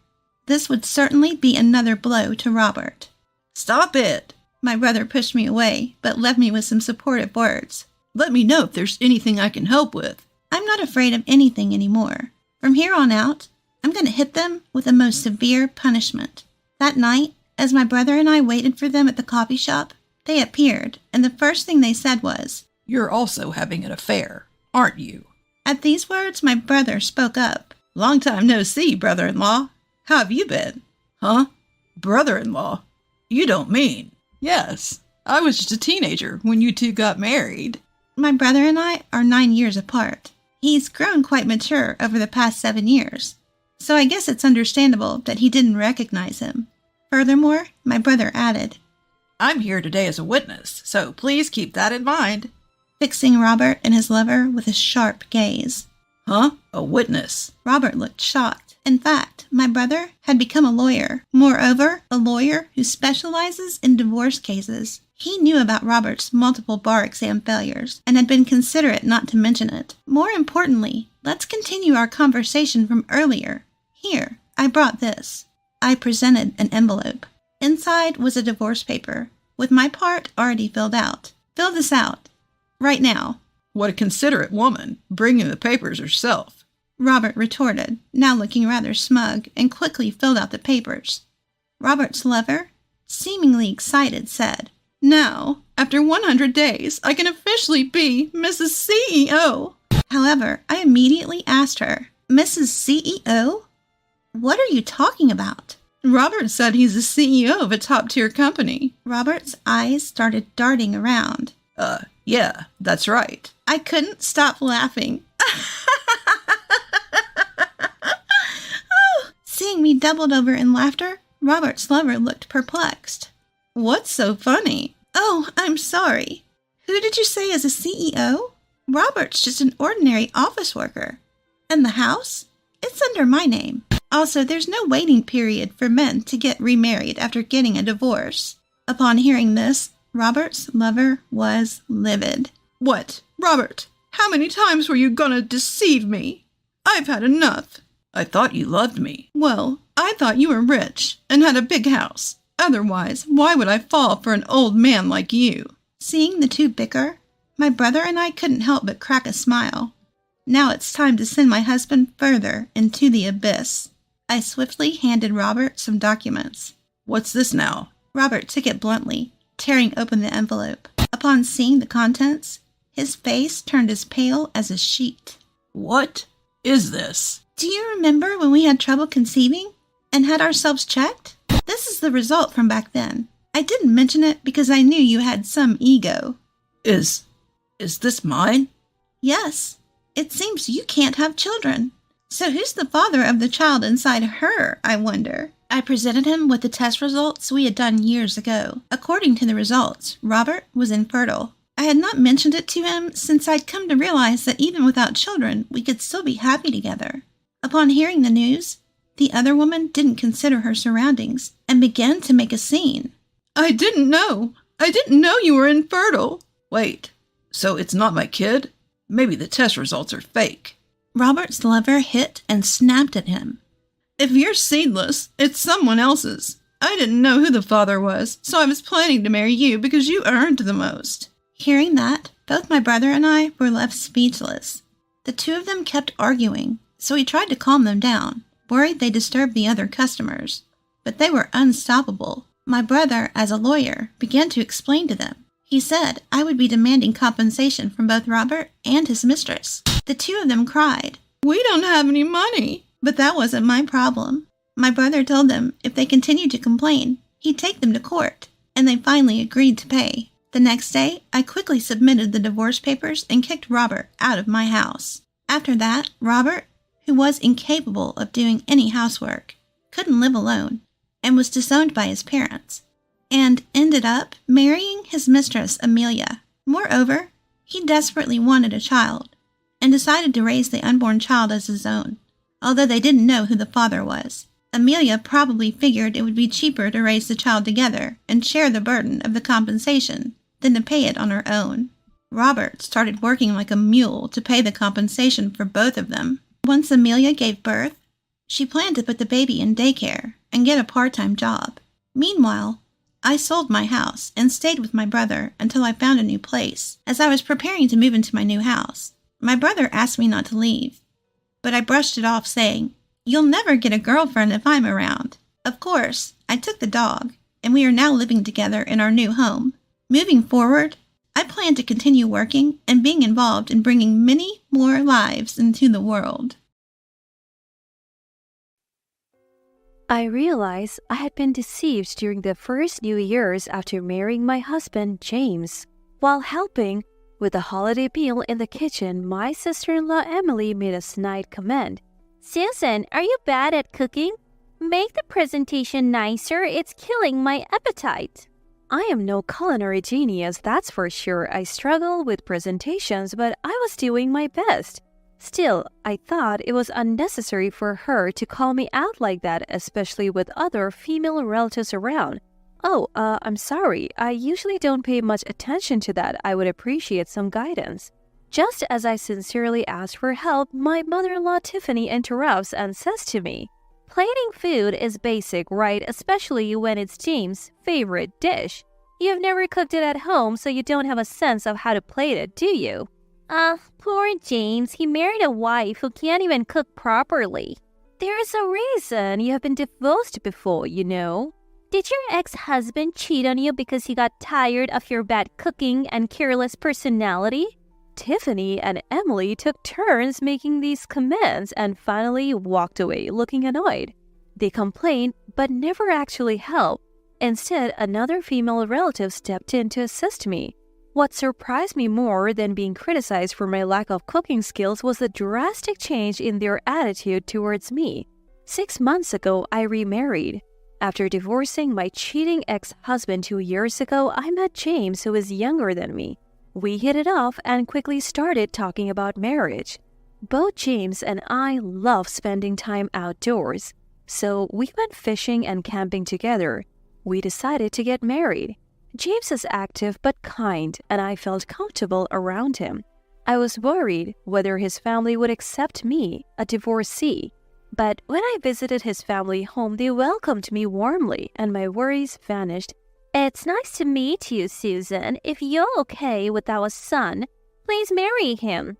This would certainly be another blow to Robert. Stop it! My brother pushed me away, but left me with some supportive words. Let me know if there's anything I can help with. I'm not afraid of anything anymore. From here on out, I'm going to hit them with the most severe punishment. That night, as my brother and I waited for them at the coffee shop, they appeared, and the first thing they said was, You're also having an affair, aren't you? At these words, my brother spoke up. Long time no see, brother-in-law. How have you been? Huh? Brother-in-law? You don't mean? Yes, I was just a teenager when you two got married. My brother and I are 9 years apart. He's grown quite mature over the past 7 years, so I guess it's understandable that he didn't recognize him. Furthermore, my brother added, I'm here today as a witness, so please keep that in mind. Fixing Robert and his lover with a sharp gaze. Huh? A witness? Robert looked shocked. In fact, my brother had become a lawyer. Moreover, a lawyer who specializes in divorce cases. He knew about Robert's multiple bar exam failures and had been considerate not to mention it. More importantly, let's continue our conversation from earlier. Here, I brought this. I presented an envelope. Inside was a divorce paper, with my part already filled out. Fill this out. Right now. What a considerate woman, bringing the papers herself. Robert retorted, now looking rather smug, and quickly filled out the papers. Robert's lover, seemingly excited, said, Now, after 100 days, I can officially be Mrs. CEO. However, I immediately asked her, Mrs. CEO? What are you talking about? Robert said he's the CEO of a top-tier company. Robert's eyes started darting around. Yeah, that's right. I couldn't stop laughing. Seeing me doubled over in laughter, Robert's lover looked perplexed. What's so funny? Oh, I'm sorry. Who did you say is a CEO? Robert's just an ordinary office worker. And the house? It's under my name. Also, there's no waiting period for men to get remarried after getting a divorce. Upon hearing this, Robert's lover was livid. What? Robert, how many times were you gonna deceive me? I've had enough. I thought you loved me. Well, I thought you were rich and had a big house. Otherwise, why would I fall for an old man like you? Seeing the two bicker, my brother and I couldn't help but crack a smile. Now it's time to send my husband further into the abyss. I swiftly handed Robert some documents. What's this now? Robert took it bluntly, tearing open the envelope. Upon seeing the contents, his face turned as pale as a sheet. What is this? Do you remember when we had trouble conceiving and had ourselves checked? This is the result from back then. I didn't mention it because I knew you had some ego. Is this mine? Yes. It seems you can't have children. So who's the father of the child inside her, I wonder? I presented him with the test results we had done years ago. According to the results, Robert was infertile. I had not mentioned it to him since I'd come to realize that even without children, we could still be happy together. Upon hearing the news, the other woman didn't consider her surroundings and began to make a scene. I didn't know you were infertile. Wait, so it's not my kid? Maybe the test results are fake. Robert's lover hit and snapped at him. If you're seedless, it's someone else's. I didn't know who the father was, so I was planning to marry you because you earned the most. Hearing that, both my brother and I were left speechless. The two of them kept arguing, so he tried to calm them down, worried they disturbed the other customers. But they were unstoppable. My brother, as a lawyer, began to explain to them. He said I would be demanding compensation from both Robert and his mistress. The two of them cried. We don't have any money. But that wasn't my problem. My brother told them if they continued to complain, he'd take them to court, and they finally agreed to pay. The next day, I quickly submitted the divorce papers and kicked Robert out of my house. After that, Robert, who was incapable of doing any housework, couldn't live alone, and was disowned by his parents, and ended up marrying his mistress, Amelia. Moreover, he desperately wanted a child, and decided to raise the unborn child as his own, although they didn't know who the father was. Amelia probably figured it would be cheaper to raise the child together and share the burden of the compensation than to pay it on her own. Robert started working like a mule to pay the compensation for both of them. Once Amelia gave birth, she planned to put the baby in daycare and get a part-time job. Meanwhile, I sold my house and stayed with my brother until I found a new place. As I was preparing to move into my new house, my brother asked me not to leave, but I brushed it off saying, "You'll never get a girlfriend if I'm around." Of course, I took the dog, and we are now living together in our new home. Moving forward, I plan to continue working and being involved in bringing many more lives into the world. I realized I had been deceived during the first New Year's after marrying my husband, James. While helping with the holiday meal in the kitchen, my sister-in-law Emily made a snide comment. "Susan, are you bad at cooking? Make the presentation nicer. It's killing my appetite." I am no culinary genius, that's for sure. I struggle with presentations, but I was doing my best. Still, I thought it was unnecessary for her to call me out like that, especially with other female relatives around. I'm sorry. I usually don't pay much attention to that. I would appreciate some guidance. Just as I sincerely asked for help, my mother-in-law Tiffany interrupts and says to me, "Plating food is basic, right? Especially when it's James' favorite dish. You've never cooked it at home, so you don't have a sense of how to plate it, do you?" Poor James. He married a wife who can't even cook properly. "There's a reason. You have been divorced before, you know." "Did your ex-husband cheat on you because he got tired of your bad cooking and careless personality?" Tiffany and Emily took turns making these comments and finally walked away looking annoyed. They complained but never actually helped. Instead, another female relative stepped in to assist me. What surprised me more than being criticized for my lack of cooking skills was the drastic change in their attitude towards me. 6 months ago, I remarried. After divorcing my cheating ex-husband 2 years ago, I met James, who is younger than me. We hit it off and quickly started talking about marriage. Both James and I love spending time outdoors, so we went fishing and camping together. We decided to get married. James is active but kind, and I felt comfortable around him. I was worried whether his family would accept me, a divorcee. But when I visited his family home, they welcomed me warmly, and my worries vanished. It's nice to meet you, Susan. If you're okay with our son, please marry him.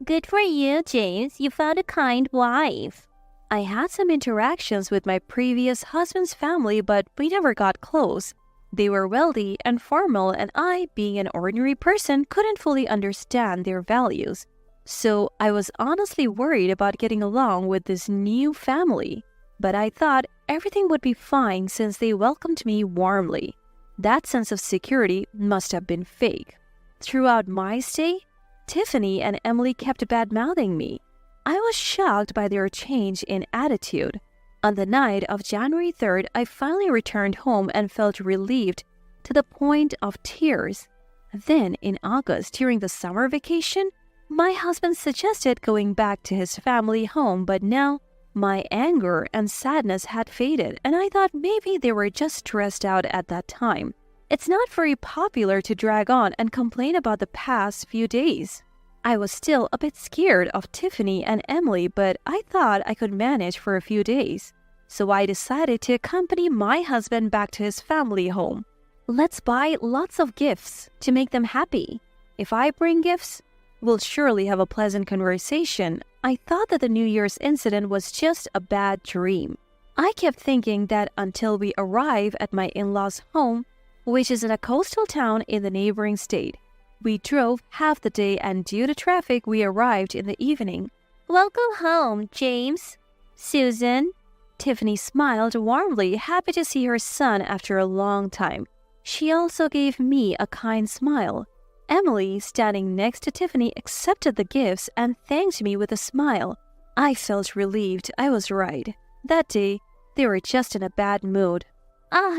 Good for you, James. You found a kind wife. I had some interactions with my previous husband's family, but we never got close. They were wealthy and formal, and I, being an ordinary person, couldn't fully understand their values. So I was honestly worried about getting along with this new family. But I thought everything would be fine since they welcomed me warmly. That sense of security must have been fake. Throughout my stay, Tiffany and Emily kept bad-mouthing me. I was shocked by their change in attitude. On the night of January 3rd, I finally returned home and felt relieved to the point of tears. Then, in August, during the summer vacation, my husband suggested going back to his family home, but now my anger and sadness had faded, and I thought maybe they were just stressed out at that time. It's not very popular to drag on and complain about the past few days. I was still a bit scared of Tiffany and Emily, but I thought I could manage for a few days. So I decided to accompany my husband back to his family home. Let's buy lots of gifts to make them happy. If I bring gifts, we'll surely have a pleasant conversation. I thought that the New Year's incident was just a bad dream. I kept thinking that until we arrive at my in-laws' home, which is in a coastal town in the neighboring state. We drove half the day, and due to traffic, we arrived in the evening. Welcome home, James. Susan. Tiffany smiled warmly, happy to see her son after a long time. She also gave me a kind smile. Emily, standing next to Tiffany, accepted the gifts and thanked me with a smile. I felt relieved. I was right. That day, they were just in a bad mood.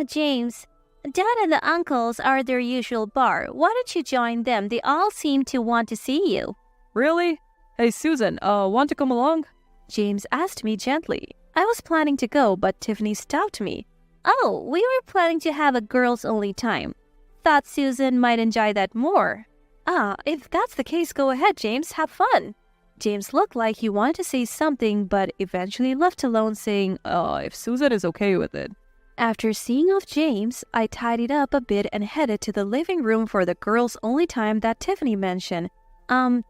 James. Dad and the uncles are at their usual bar. Why don't you join them? They all seem to want to see you. Really? Hey, Susan, want to come along? James asked me gently. I was planning to go, but Tiffany stopped me. Oh, we were planning to have a girls-only time. Thought Susan might enjoy that more. If that's the case, go ahead, James. Have fun. James looked like he wanted to say something, but eventually left alone saying, if Susan is okay with it. After seeing off James, I tidied up a bit and headed to the living room for the girls-only time that Tiffany mentioned.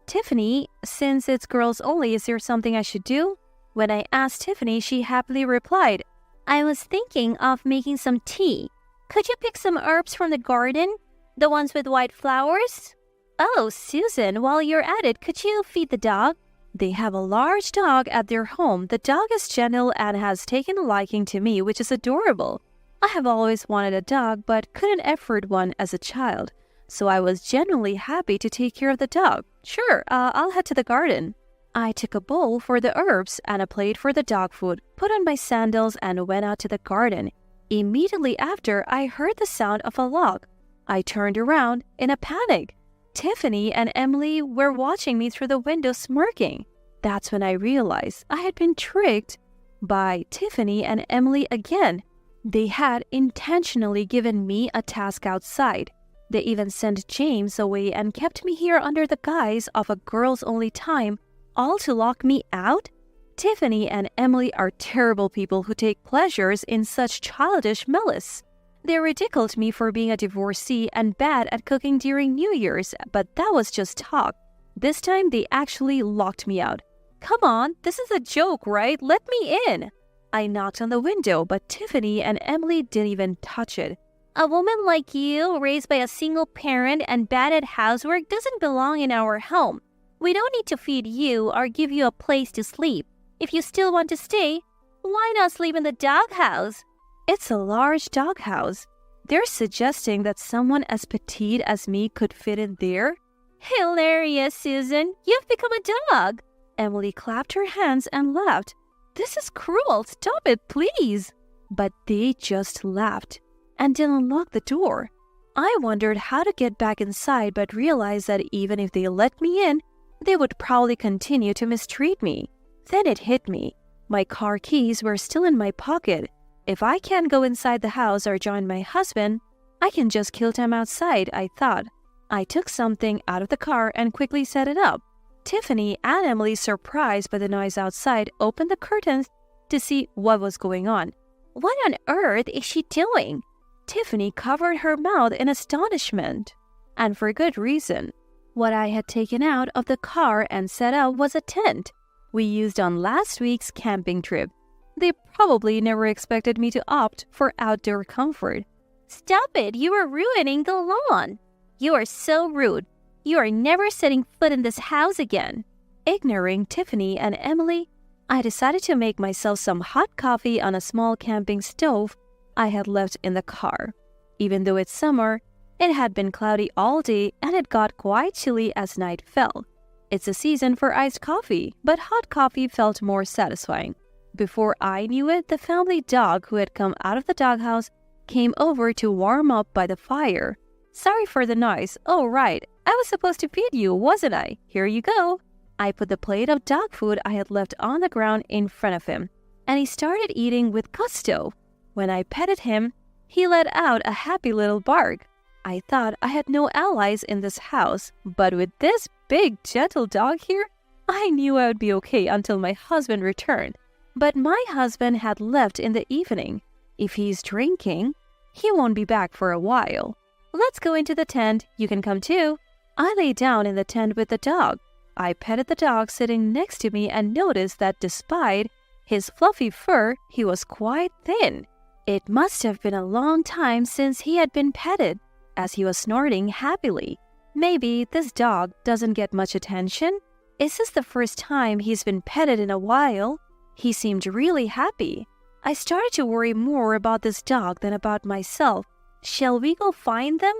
Tiffany, since it's girls only, is there something I should do? When I asked Tiffany, she happily replied, I was thinking of making some tea. Could you pick some herbs from the garden? The ones with white flowers? Oh, Susan, while you're at it, could you feed the dog? They have a large dog at their home. The dog is gentle and has taken a liking to me, which is adorable. I have always wanted a dog, but couldn't afford one as a child. So I was genuinely happy to take care of the dog. Sure, I'll head to the garden. I took a bowl for the herbs and a plate for the dog food, put on my sandals, and went out to the garden. Immediately after, I heard the sound of a log. I turned around in a panic. Tiffany and Emily were watching me through the window smirking. That's when I realized I had been tricked by Tiffany and Emily again. They had intentionally given me a task outside. They even sent James away and kept me here under the guise of a girls-only time, all to lock me out? Tiffany and Emily are terrible people who take pleasures in such childish malice. They ridiculed me for being a divorcee and bad at cooking during New Year's, but that was just talk. This time they actually locked me out. Come on, this is a joke, right? Let me in. I knocked on the window, but Tiffany and Emily didn't even touch it. A woman like you, raised by a single parent and bad at housework, doesn't belong in our home. We don't need to feed you or give you a place to sleep. If you still want to stay, why not sleep in the doghouse? It's a large doghouse. They're suggesting that someone as petite as me could fit in there? Hilarious, Susan. You've become a dog. Emily clapped her hands and laughed. This is cruel. Stop it, please. But they just laughed and didn't lock the door. I wondered how to get back inside but realized that even if they let me in, they would probably continue to mistreat me. Then it hit me. My car keys were still in my pocket. If I can't go inside the house or join my husband, I can just kill time outside, I thought. I took something out of the car and quickly set it up. Tiffany and Emily, surprised by the noise outside, opened the curtains to see what was going on. What on earth is she doing? Tiffany covered her mouth in astonishment. And for good reason. What I had taken out of the car and set up was a tent we used on last week's camping trip. They probably never expected me to opt for outdoor comfort. Stop it, you are ruining the lawn. You are so rude. You are never setting foot in this house again. Ignoring Tiffany and Emily, I decided to make myself some hot coffee on a small camping stove I had left in the car. Even though it's summer, it had been cloudy all day and it got quite chilly as night fell. It's a season for iced coffee, but hot coffee felt more satisfying. Before I knew it, the family dog who had come out of the doghouse came over to warm up by the fire. Sorry for the noise. Oh, right. I was supposed to feed you, wasn't I? Here you go. I put the plate of dog food I had left on the ground in front of him, and he started eating with gusto. When I petted him, he let out a happy little bark. I thought I had no allies in this house, but with this big, gentle dog here, I knew I would be okay until my husband returned. But my husband had left in the evening. If he's drinking, he won't be back for a while. Let's go into the tent. You can come too. I lay down in the tent with the dog. I petted the dog sitting next to me and noticed that despite his fluffy fur, he was quite thin. It must have been a long time since he had been petted, as he was snorting happily. Maybe this dog doesn't get much attention? Is this the first time he's been petted in a while? He seemed really happy. I started to worry more about this dog than about myself. Shall we go find them?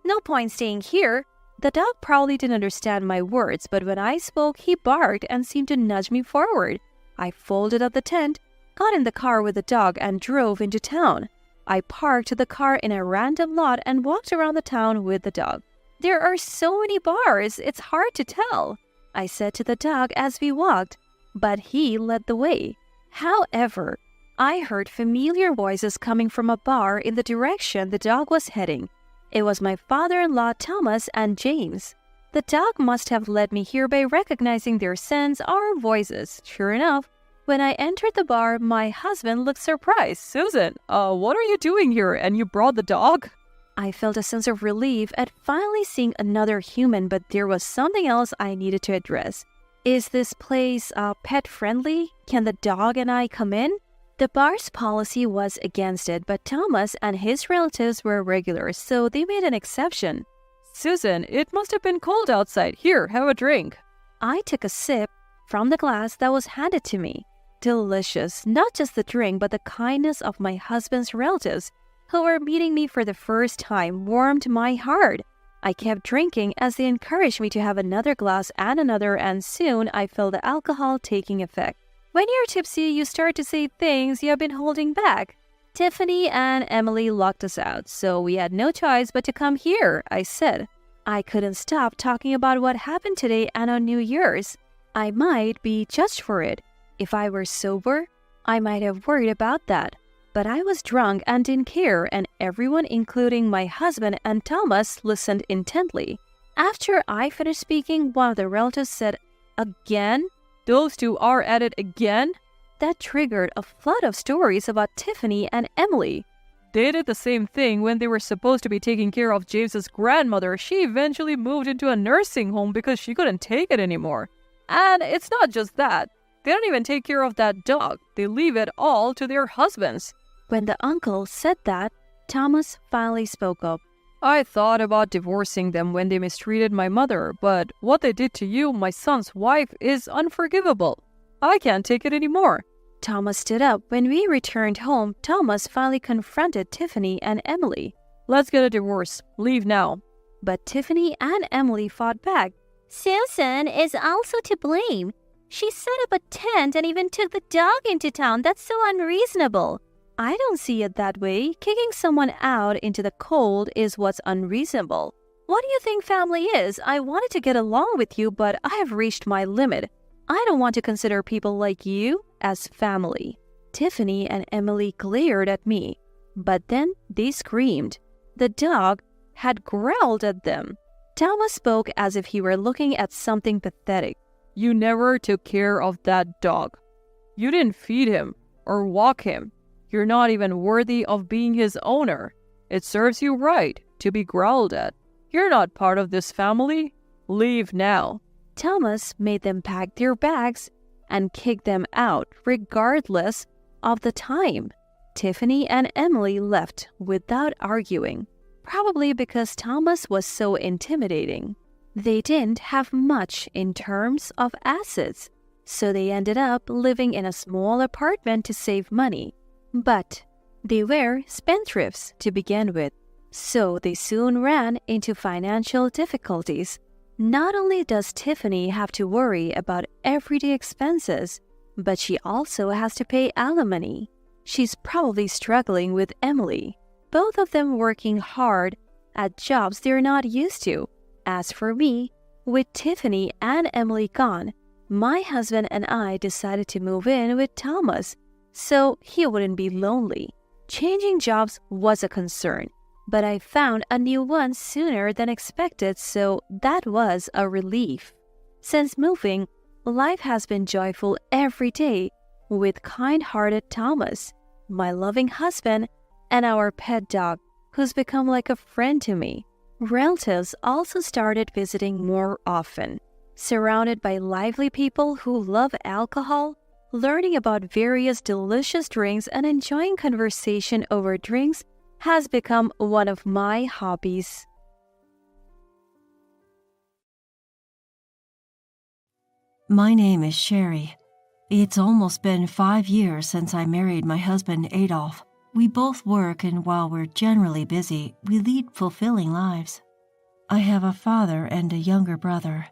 No point staying here. The dog probably didn't understand my words, but when I spoke, he barked and seemed to nudge me forward. I folded up the tent, got in the car with the dog, and drove into town. I parked the car in a random lot and walked around the town with the dog. There are so many bars, it's hard to tell, I said to the dog as we walked, but he led the way. However, I heard familiar voices coming from a bar in the direction the dog was heading. It was my father-in-law Thomas and James. The dog must have led me here by recognizing their scents or voices. Sure enough, when I entered the bar, my husband looked surprised. Susan, what are you doing here? And you brought the dog? I felt a sense of relief at finally seeing another human, but there was something else I needed to address. Is this place pet-friendly? Can the dog and I come in? The bar's policy was against it, but Thomas and his relatives were regulars, so they made an exception. Susan, it must have been cold outside. Here, have a drink. I took a sip from the glass that was handed to me. Delicious, not just the drink, but the kindness of my husband's relatives, who were meeting me for the first time, warmed my heart. I kept drinking as they encouraged me to have another glass and another, and soon I felt the alcohol taking effect. When you're tipsy, you start to say things you have been holding back. Tiffany and Emily locked us out, so we had no choice but to come here, I said. I couldn't stop talking about what happened today and on New Year's. I might be judged for it. If I were sober, I might have worried about that. But I was drunk and didn't care, and everyone, including my husband and Thomas, listened intently. After I finished speaking, one of the relatives said, "Again? Those two are at it again?" That triggered a flood of stories about Tiffany and Emily. They did the same thing when they were supposed to be taking care of James's grandmother. She eventually moved into a nursing home because she couldn't take it anymore. And it's not just that. They don't even take care of that dog. They leave it all to their husbands. When the uncle said that, Thomas finally spoke up. I thought about divorcing them when they mistreated my mother, but what they did to you, my son's wife, is unforgivable. I can't take it anymore. Thomas stood up. When we returned home, Thomas finally confronted Tiffany and Emily. Let's get a divorce. Leave now. But Tiffany and Emily fought back. Susan is also to blame. She set up a tent and even took the dog into town. That's so unreasonable. I don't see it that way. Kicking someone out into the cold is what's unreasonable. What do you think family is? I wanted to get along with you, but I have reached my limit. I don't want to consider people like you as family. Tiffany and Emily glared at me, but then they screamed. The dog had growled at them. Thomas spoke as if he were looking at something pathetic. You never took care of that dog. You didn't feed him or walk him. You're not even worthy of being his owner. It serves you right to be growled at. You're not part of this family. Leave now. Thomas made them pack their bags and kick them out regardless of the time. Tiffany and Emily left without arguing, probably because Thomas was so intimidating. They didn't have much in terms of assets, so they ended up living in a small apartment to save money. But they were spendthrifts to begin with, so they soon ran into financial difficulties. Not only does Tiffany have to worry about everyday expenses, but she also has to pay alimony. She's probably struggling with Emily, both of them working hard at jobs they're not used to. As for me, with Tiffany and Emily gone, my husband and I decided to move in with Thomas so he wouldn't be lonely. Changing jobs was a concern, but I found a new one sooner than expected, so that was a relief. Since moving, life has been joyful every day with kind-hearted Thomas, my loving husband, and our pet dog, who's become like a friend to me. Relatives also started visiting more often. Surrounded by lively people who love alcohol, learning about various delicious drinks and enjoying conversation over drinks has become one of my hobbies. My name is Sherry. It's almost been 5 years since I married my husband Adolf. We both work, and while we're generally busy, we lead fulfilling lives. I have a father and a younger brother.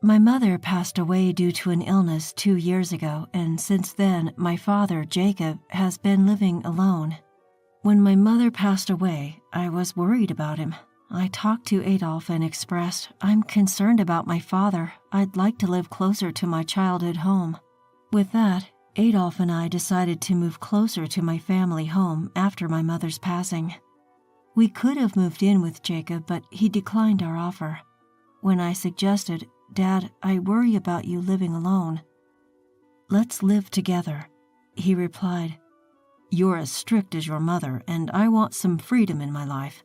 My mother passed away due to an illness 2 years ago, and since then, my father, Jacob, has been living alone. When my mother passed away, I was worried about him. I talked to Adolf and expressed, I'm concerned about my father. I'd like to live closer to my childhood home. With that, Adolf and I decided to move closer to my family home after my mother's passing. We could have moved in with Jacob, but he declined our offer. When I suggested, Dad, I worry about you living alone. Let's live together, he replied, You're as strict as your mother, and I want some freedom in my life.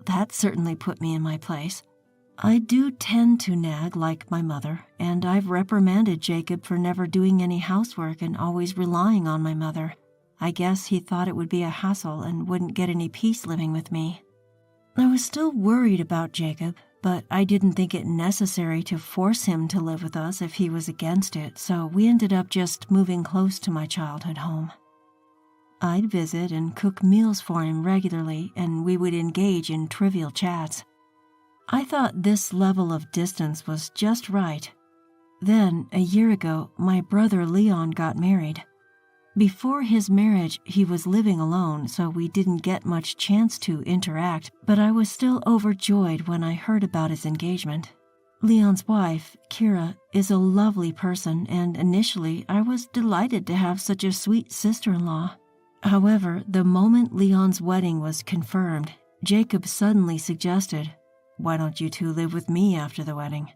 That certainly put me in my place. I do tend to nag like my mother, and I've reprimanded Jacob for never doing any housework and always relying on my mother. I guess he thought it would be a hassle and wouldn't get any peace living with me. I was still worried about Jacob, but I didn't think it necessary to force him to live with us if he was against it, so we ended up just moving close to my childhood home. I'd visit and cook meals for him regularly, and we would engage in trivial chats. I thought this level of distance was just right. Then, a year ago, my brother Leon got married. Before his marriage, he was living alone, so we didn't get much chance to interact, but I was still overjoyed when I heard about his engagement. Leon's wife, Kira, is a lovely person, and initially I was delighted to have such a sweet sister-in-law. However, the moment Leon's wedding was confirmed, Jacob suddenly suggested, Why don't you two live with me after the wedding?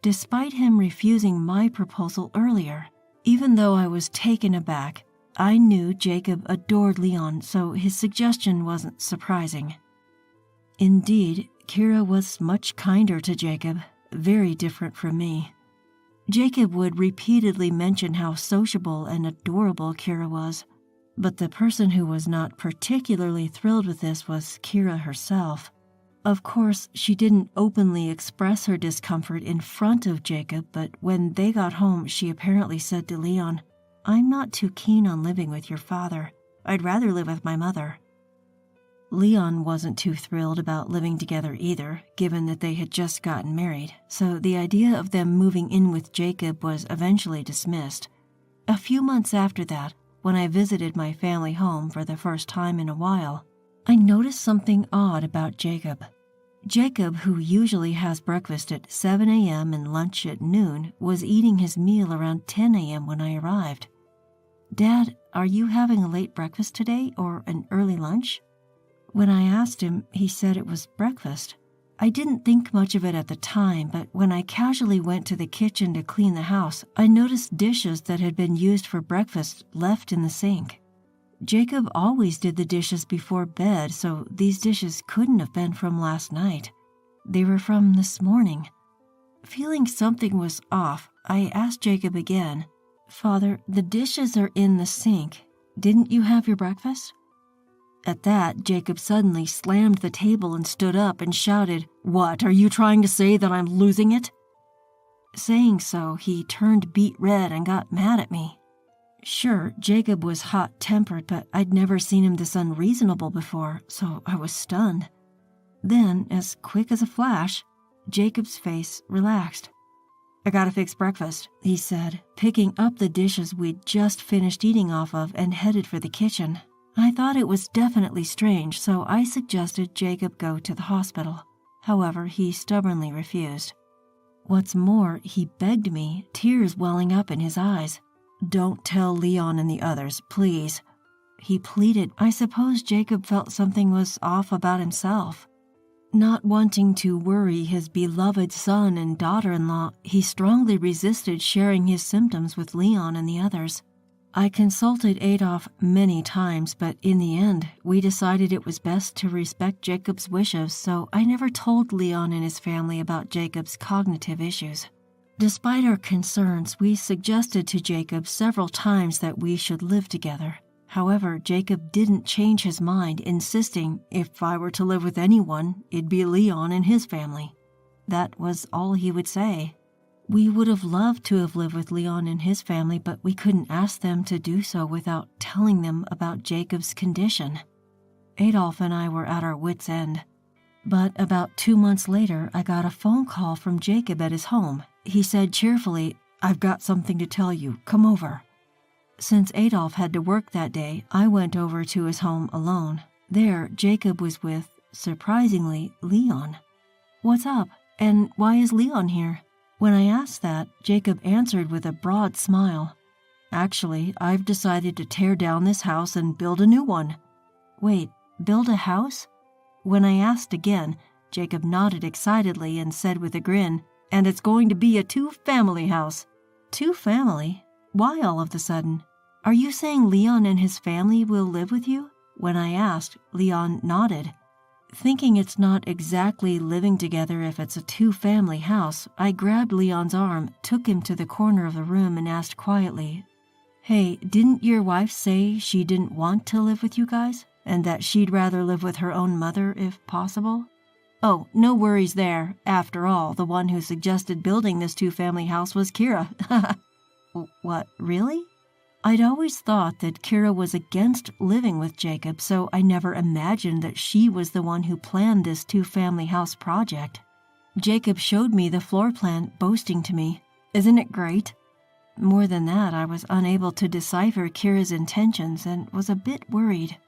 Despite him refusing my proposal earlier, even though I was taken aback, I knew Jacob adored Leon, so his suggestion wasn't surprising. Indeed, Kira was much kinder to Jacob, very different from me. Jacob would repeatedly mention how sociable and adorable Kira was, but the person who was not particularly thrilled with this was Kira herself. Of course, she didn't openly express her discomfort in front of Jacob, but when they got home, she apparently said to Leon, I'm not too keen on living with your father. I'd rather live with my mother. Leon wasn't too thrilled about living together either, given that they had just gotten married, so the idea of them moving in with Jacob was eventually dismissed. A few months after that, when I visited my family home for the first time in a while, I noticed something odd about Jacob. Jacob, who usually has breakfast at 7 a.m. and lunch at noon, was eating his meal around 10 a.m. when I arrived. "Dad, are you having a late breakfast today or an early lunch?" When I asked him, he said it was breakfast. I didn't think much of it at the time, but when I casually went to the kitchen to clean the house, I noticed dishes that had been used for breakfast left in the sink. Jacob always did the dishes before bed, so these dishes couldn't have been from last night. They were from this morning. Feeling something was off, I asked Jacob again, "Father, the dishes are in the sink. Didn't you have your breakfast?" At that, Jacob suddenly slammed the table and stood up and shouted, "What, are you trying to say that I'm losing it?" Saying so, he turned beet red and got mad at me. Sure, Jacob was hot-tempered, but I'd never seen him this unreasonable before, so I was stunned. Then, as quick as a flash, Jacob's face relaxed. "I gotta fix breakfast," he said, picking up the dishes we'd just finished eating off of and headed for the kitchen. I thought it was definitely strange, so I suggested Jacob go to the hospital. However, he stubbornly refused. What's more, he begged me, tears welling up in his eyes. "Don't tell Leon and the others, please," he pleaded. I suppose Jacob felt something was off about himself. Not wanting to worry his beloved son and daughter-in-law, he strongly resisted sharing his symptoms with Leon and the others. I consulted Adolf many times, but in the end, we decided it was best to respect Jacob's wishes, so I never told Leon and his family about Jacob's cognitive issues. Despite our concerns, we suggested to Jacob several times that we should live together. However, Jacob didn't change his mind, insisting if I were to live with anyone, it'd be Leon and his family. That was all he would say. We would have loved to have lived with Leon and his family, but we couldn't ask them to do so without telling them about Jacob's condition. Adolf and I were at our wits' end. But about 2 months later, I got a phone call from Jacob at his home. He said cheerfully, "I've got something to tell you. Come over." Since Adolf had to work that day, I went over to his home alone. There, Jacob was with, surprisingly, Leon. "What's up? And why is Leon here?" When I asked that, Jacob answered with a broad smile. "Actually, I've decided to tear down this house and build a new one." "Wait, build a house?" When I asked again, Jacob nodded excitedly and said with a grin, "And it's going to be a 2-family house." "2-family? Why all of a sudden? Are you saying Leon and his family will live with you?" When I asked, Leon nodded. Thinking it's not exactly living together if it's a 2-family house, I grabbed Leon's arm, took him to the corner of the room, and asked quietly, "Hey, didn't your wife say she didn't want to live with you guys, and that she'd rather live with her own mother if possible?" "Oh, no worries there. After all, the one who suggested building this 2-family house was Kira." "What, really?" I'd always thought that Kira was against living with Jacob, so I never imagined that she was the one who planned this 2-family house project. Jacob showed me the floor plan, boasting to me, "Isn't it great?" More than that, I was unable to decipher Kira's intentions and was a bit worried.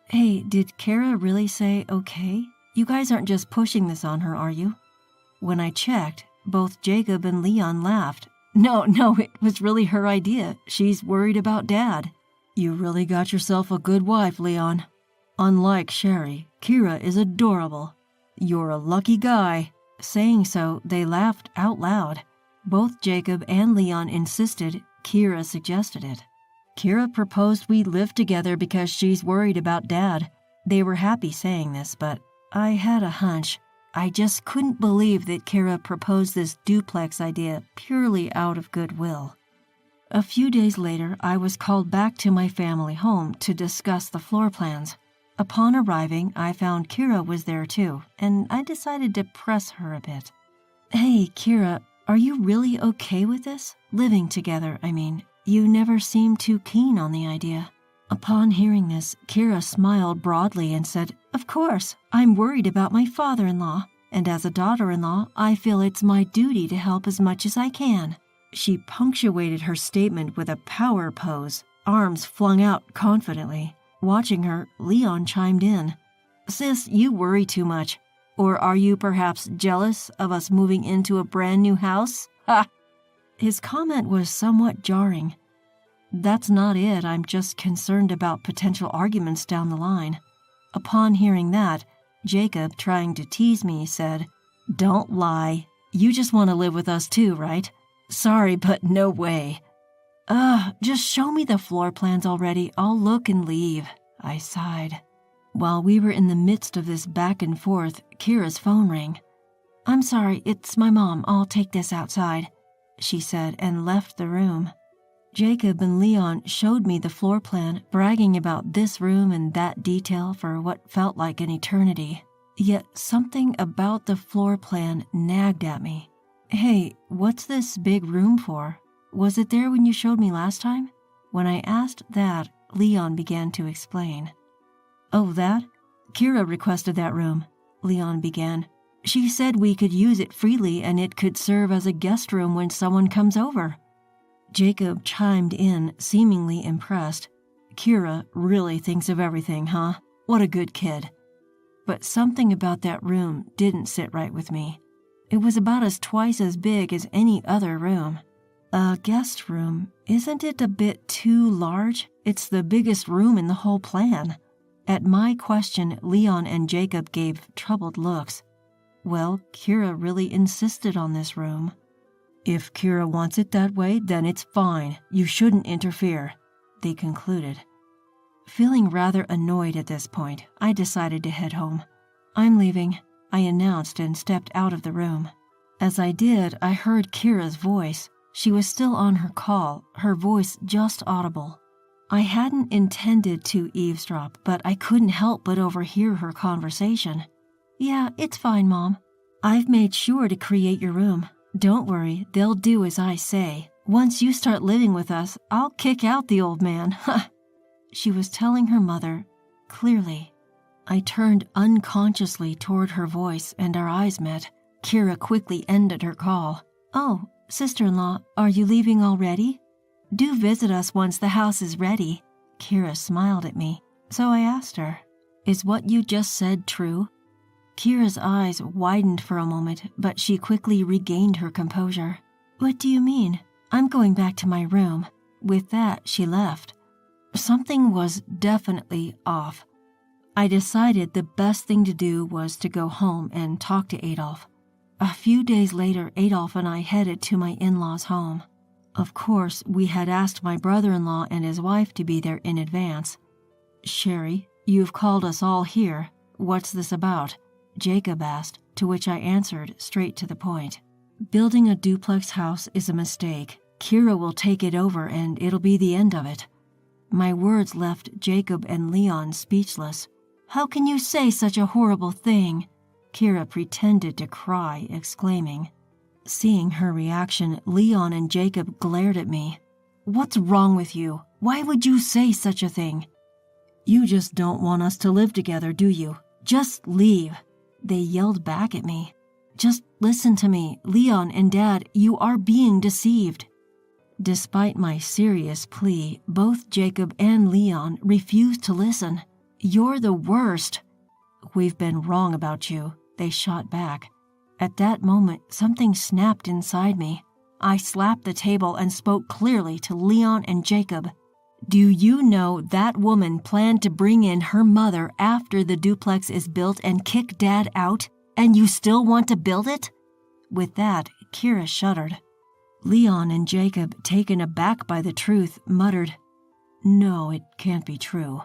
"Hey, did Kira really say okay? You guys aren't just pushing this on her, are you?" When I checked, both Jacob and Leon laughed. No, it was really her idea. She's worried about Dad." "You really got yourself a good wife, Leon. Unlike Sherry, Kira is adorable. You're a lucky guy." Saying so, they laughed out loud. Both Jacob and Leon insisted Kira suggested it. Kira proposed we live together because she's worried about Dad. They were happy saying this, but I had a hunch. I just couldn't believe that Kira proposed this duplex idea purely out of goodwill. A few days later, I was called back to my family home to discuss the floor plans. Upon arriving, I found Kira was there too, and I decided to press her a bit. "Hey, Kira, are you really okay with this? Living together, I mean. You never seemed too keen on the idea." Upon hearing this, Kira smiled broadly and said, "Of course, I'm worried about my father-in-law, and as a daughter-in-law, I feel it's my duty to help as much as I can." She punctuated her statement with a power pose, arms flung out confidently. Watching her, Leon chimed in. Sis, you worry too much. Or are you perhaps jealous of us moving into a brand new house? Ha! His comment was somewhat jarring. That's not it, I'm just concerned about potential arguments down the line. Upon hearing that, Jacob, trying to tease me, said, Don't lie. You just want to live with us too, right? Sorry, but no way. Just show me the floor plans already. I'll look and leave. I sighed. While we were in the midst of this back and forth, Kira's phone rang. I'm sorry, it's my mom. I'll take this outside, she said and left the room. Jacob and Leon showed me the floor plan, bragging about this room and that detail for what felt like an eternity. Yet something about the floor plan nagged at me. Hey, what's this big room for? Was it there when you showed me last time? When I asked that, Leon began to explain. Oh, that? Kira requested that room, Leon began. She said we could use it freely and it could serve as a guest room when someone comes over. Jacob chimed in, seemingly impressed. Kira really thinks of everything, huh? What a good kid. But something about that room didn't sit right with me. It was about twice as big as any other room. A guest room, isn't it a bit too large? It's the biggest room in the whole plan. At my question, Leon and Jacob gave troubled looks. Well, Kira really insisted on this room. If Kira wants it that way, then it's fine. You shouldn't interfere, they concluded. Feeling rather annoyed at this point, I decided to head home. I'm leaving, I announced and stepped out of the room. As I did, I heard Kira's voice. She was still on her call, her voice just audible. I hadn't intended to eavesdrop, but I couldn't help but overhear her conversation. Yeah, it's fine, Mom. I've made sure to create your room. Don't worry, they'll do as I say. Once you start living with us, I'll kick out the old man. She was telling her mother, clearly. I turned unconsciously toward her voice and our eyes met. Kira quickly ended her call. Oh, sister-in-law, are you leaving already? Do visit us once the house is ready. Kira smiled at me, so I asked her, Is what you just said true? Kira's eyes widened for a moment, but she quickly regained her composure. What do you mean? I'm going back to my room. With that, she left. Something was definitely off. I decided the best thing to do was to go home and talk to Adolf. A few days later, Adolf and I headed to my in-laws' home. Of course, we had asked my brother-in-law and his wife to be there in advance. Sherry, you've called us all here. What's this about? Jacob asked, to which I answered straight to the point. Building a duplex house is a mistake. Kira will take it over and it'll be the end of it. My words left Jacob and Leon speechless. How can you say such a horrible thing? Kira pretended to cry, exclaiming. Seeing her reaction, Leon and Jacob glared at me. What's wrong with you? Why would you say such a thing? You just don't want us to live together, do you? Just leave. They yelled back at me. Just listen to me, Leon and Dad, you are being deceived. Despite my serious plea, both Jacob and Leon refused to listen. You're the worst. We've been wrong about you, they shot back. At that moment, something snapped inside me. I slapped the table and spoke clearly to Leon and Jacob. Do you know that woman planned to bring in her mother after the duplex is built and kick Dad out, and you still want to build it? With that, Kira shuddered. Leon and Jacob, taken aback by the truth, muttered, No, it can't be true.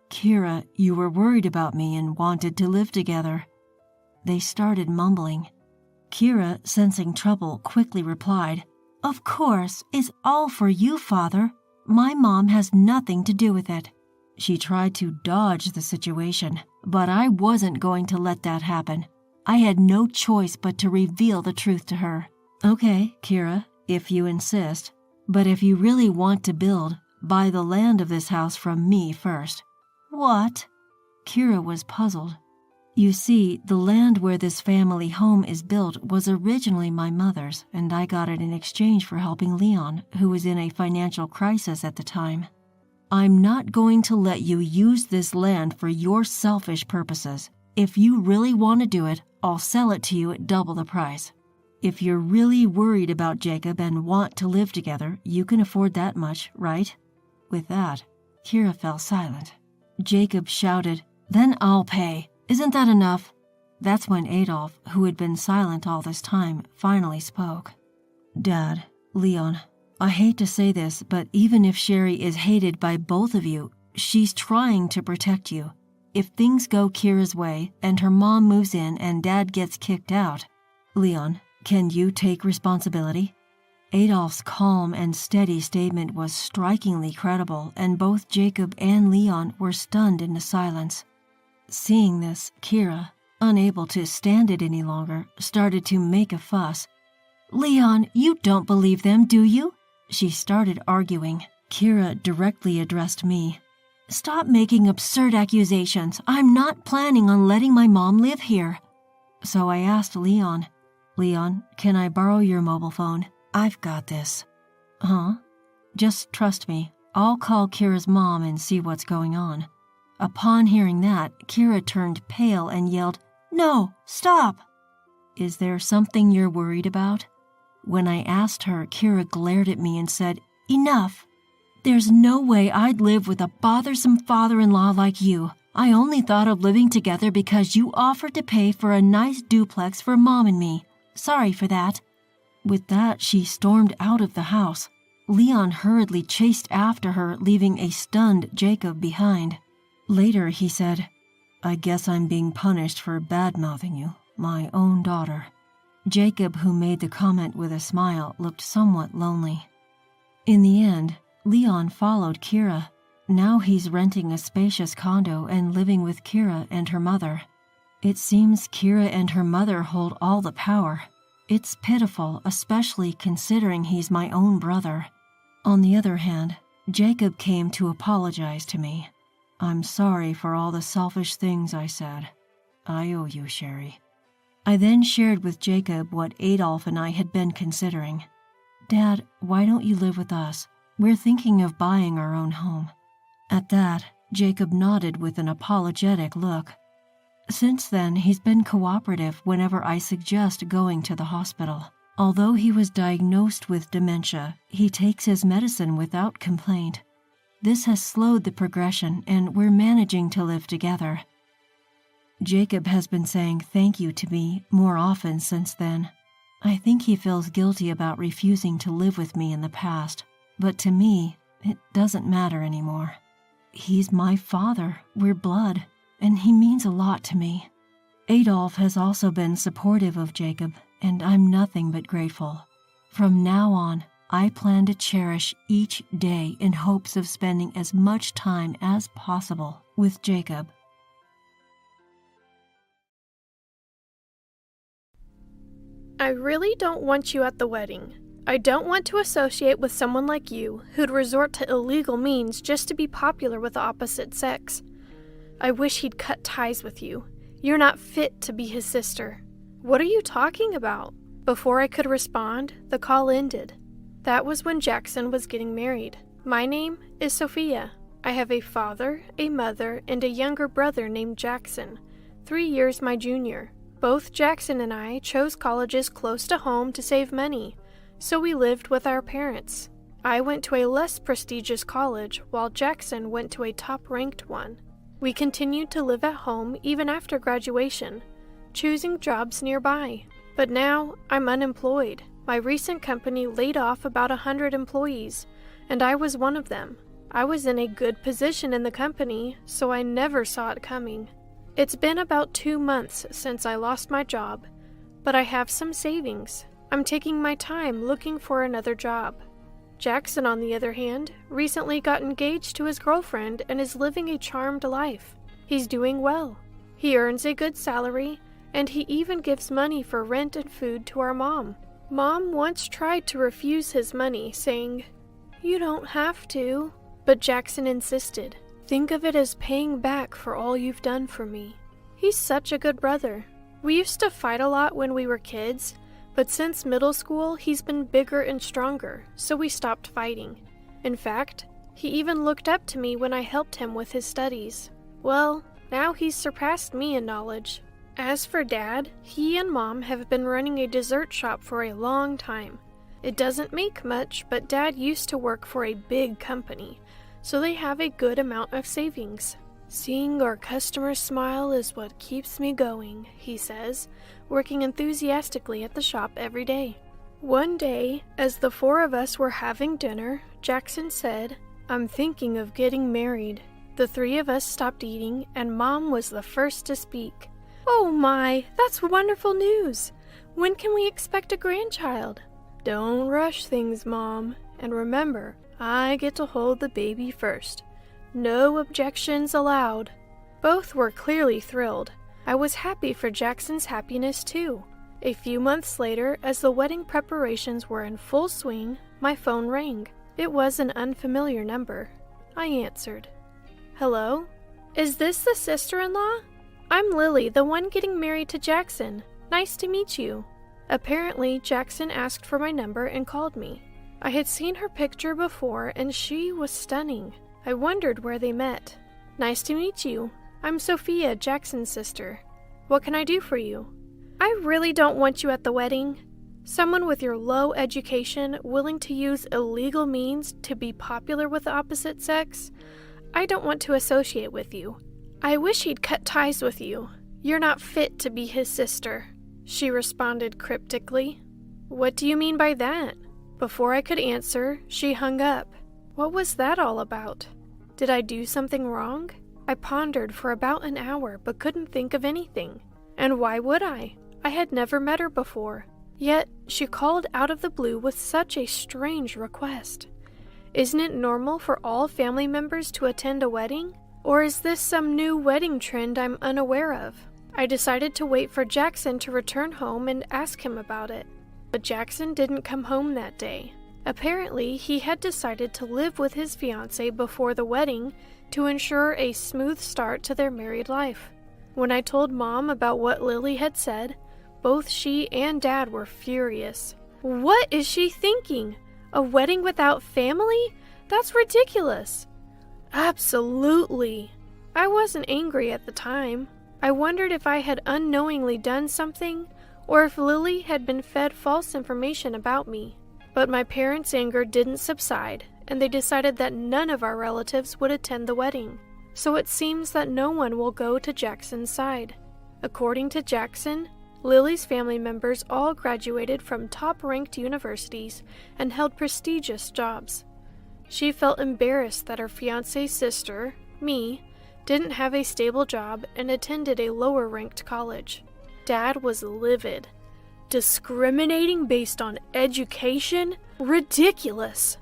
Kira, you were worried about me and wanted to live together. They started mumbling. Kira, sensing trouble, quickly replied, Of course, it's all for you, Father. My mom has nothing to do with it. She tried to dodge the situation, but I wasn't going to let that happen. I had no choice but to reveal the truth to her. Okay, Kira, if you insist, but if you really want to build, buy the land of this house from me first. What? Kira was puzzled. You see, the land where this family home is built was originally my mother's, and I got it in exchange for helping Leon, who was in a financial crisis at the time. I'm not going to let you use this land for your selfish purposes. If you really want to do it, I'll sell it to you at double the price. If you're really worried about Jacob and want to live together, you can afford that much, right?" With that, Kira fell silent. Jacob shouted, "Then I'll pay. Isn't that enough?" That's when Adolf, who had been silent all this time, finally spoke. "Dad, Leon, I hate to say this, but even if Sherry is hated by both of you, she's trying to protect you. If things go Kira's way and her mom moves in and Dad gets kicked out, Leon, can you take responsibility?" Adolf's calm and steady statement was strikingly credible, and both Jacob and Leon were stunned into silence. Seeing this, Kira, unable to stand it any longer, started to make a fuss. "Leon, you don't believe them, do you?" She started arguing. Kira directly addressed me. "Stop making absurd accusations. I'm not planning on letting my mom live here." So I asked Leon, "Leon, can I borrow your mobile phone? I've got this." "Huh?" "Just trust me. I'll call Kira's mom and see what's going on." Upon hearing that, Kira turned pale and yelled, "No, stop!" "Is there something you're worried about?" When I asked her, Kira glared at me and said, "Enough! There's no way I'd live with a bothersome father-in-law like you. I only thought of living together because you offered to pay for a nice duplex for Mom and me. Sorry for that." With that, she stormed out of the house. Leon hurriedly chased after her, leaving a stunned Jacob behind. Later, he said, "I guess I'm being punished for bad-mouthing you, my own daughter." Jacob, who made the comment with a smile, looked somewhat lonely. In the end, Leon followed Kira. Now he's renting a spacious condo and living with Kira and her mother. It seems Kira and her mother hold all the power. It's pitiful, especially considering he's my own brother. On the other hand, Jacob came to apologize to me. "I'm sorry for all the selfish things I said. I owe you, Sherry." I then shared with Jacob what Adolf and I had been considering. "Dad, why don't you live with us? We're thinking of buying our own home." At that, Jacob nodded with an apologetic look. Since then, he's been cooperative whenever I suggest going to the hospital. Although he was diagnosed with dementia, he takes his medicine without complaint. This has slowed the progression, and we're managing to live together. Jacob has been saying thank you to me more often since then. I think he feels guilty about refusing to live with me in the past, but to me, it doesn't matter anymore. He's my father, we're blood, and he means a lot to me. Adolf has also been supportive of Jacob, and I'm nothing but grateful. From now on, I plan to cherish each day in hopes of spending as much time as possible with Jacob. I really don't want you at the wedding. I don't want to associate with someone like you who'd resort to illegal means just to be popular with the opposite sex. I wish he'd cut ties with you. You're not fit to be his sister. What are you talking about? Before I could respond, the call ended. That was when Jackson was getting married. My name is Sophia. I have a father, a mother, and a younger brother named Jackson, 3 years my junior. Both Jackson and I chose colleges close to home to save money, so we lived with our parents. I went to a less prestigious college, while Jackson went to a top-ranked one. We continued to live at home even after graduation, choosing jobs nearby. But now, I'm unemployed. My recent company laid off about 100 employees, and I was one of them. I was in a good position in the company, so I never saw it coming. It's been about 2 months since I lost my job, but I have some savings. I'm taking my time looking for another job. Jackson, on the other hand, recently got engaged to his girlfriend and is living a charmed life. He's doing well. He earns a good salary, and he even gives money for rent and food to our mom. Mom once tried to refuse his money, saying, "You don't have to," but Jackson insisted. "Think of it as paying back for all you've done for me." He's such a good brother. We used to fight a lot when we were kids, but since middle school, he's been bigger and stronger, so we stopped fighting. In fact, He even looked up to me when I helped him with his studies. Well, now he's surpassed me in knowledge. As for Dad, he and Mom have been running a dessert shop for a long time. It doesn't make much, but Dad used to work for a big company, so they have a good amount of savings. Seeing our customers smile is what keeps me going, he says, working enthusiastically at the shop every day. One day, as the four of us were having dinner, Jackson said, "I'm thinking of getting married." The three of us stopped eating, and Mom was the first to speak. "Oh my, that's wonderful news! When can we expect a grandchild?" "Don't rush things, Mom, and remember, I get to hold the baby first. No objections allowed." Both were clearly thrilled. I was happy for Jackson's happiness too. A few months later, as the wedding preparations were in full swing, my phone rang. It was an unfamiliar number. I answered. "Hello? Is this the sister-in-law? I'm Lily, the one getting married to Jackson. Nice to meet you." Apparently, Jackson asked for my number and called me. I had seen her picture before, and she was stunning. I wondered where they met. "Nice to meet you. I'm Sophia, Jackson's sister. What can I do for you?" "I really don't want you at the wedding. Someone with your low education willing to use illegal means to be popular with the opposite sex? I don't want to associate with you. I wish he'd cut ties with you. You're not fit to be his sister." She responded cryptically. "What do you mean by that?" Before I could answer, she hung up. What was that all about? Did I do something wrong? I pondered for about an hour but couldn't think of anything. And why would I? I had never met her before. Yet, she called out of the blue with such a strange request. Isn't it normal for all family members to attend a wedding? Or is this some new wedding trend I'm unaware of? I decided to wait for Jackson to return home and ask him about it. But Jackson didn't come home that day. Apparently, he had decided to live with his fiancée before the wedding to ensure a smooth start to their married life. When I told Mom about what Lily had said, both she and Dad were furious. "What is she thinking? A wedding without family? That's ridiculous." "Absolutely." I wasn't angry at the time. I wondered if I had unknowingly done something, or if Lily had been fed false information about me. But my parents' anger didn't subside, and they decided that none of our relatives would attend the wedding. So it seems that no one will go to Jackson's side. According to Jackson, Lily's family members all graduated from top-ranked universities and held prestigious jobs. She felt embarrassed that her fiancé's sister, me, didn't have a stable job and attended a lower-ranked college. Dad was livid. Discriminating based on education? Ridiculous!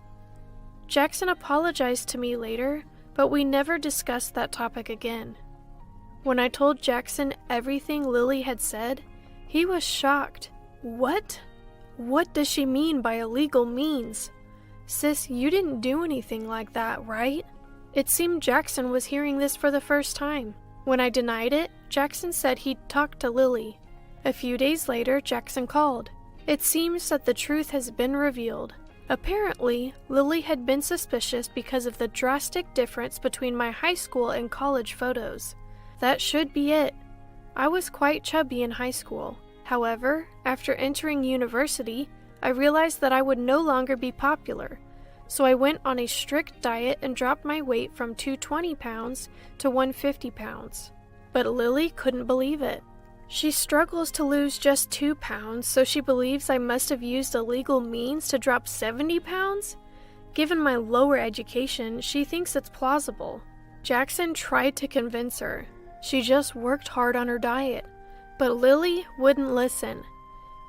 Jackson apologized to me later, but we never discussed that topic again. When I told Jackson everything Lily had said, he was shocked. "What? What does she mean by illegal means? Sis, you didn't do anything like that, right?" It seemed Jackson was hearing this for the first time. When I denied it, Jackson said he'd talked to Lily. A few days later, Jackson called. It seems that the truth has been revealed. Apparently, Lily had been suspicious because of the drastic difference between my high school and college photos. That should be it. I was quite chubby in high school. However, after entering university, I realized that I would no longer be popular. So I went on a strict diet and dropped my weight from 220 pounds to 150 pounds. But Lily couldn't believe it. She struggles to lose just 2 pounds, so she believes I must have used illegal means to drop 70 pounds? Given my lower education, she thinks it's plausible. Jackson tried to convince her. She just worked hard on her diet. But Lily wouldn't listen.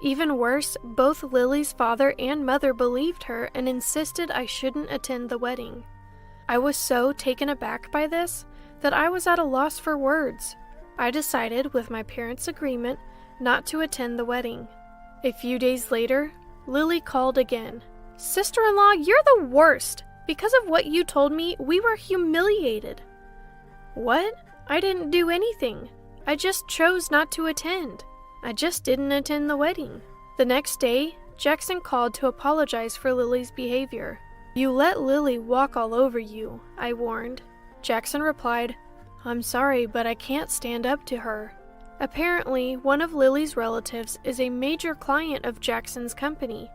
Even worse, both Lily's father and mother believed her and insisted I shouldn't attend the wedding. I was so taken aback by this that I was at a loss for words. I decided, with my parents' agreement, not to attend the wedding. A few days later, Lily called again. "Sister-in-law, you're the worst! Because of what you told me, we were humiliated." "What? I didn't do anything. I just chose not to attend. I just didn't attend the wedding." The next day, Jackson called to apologize for Lily's behavior. You let Lily walk all over you, I warned. Jackson replied, I'm sorry, but I can't stand up to her. Apparently, one of Lily's relatives is a major client of Jackson's company.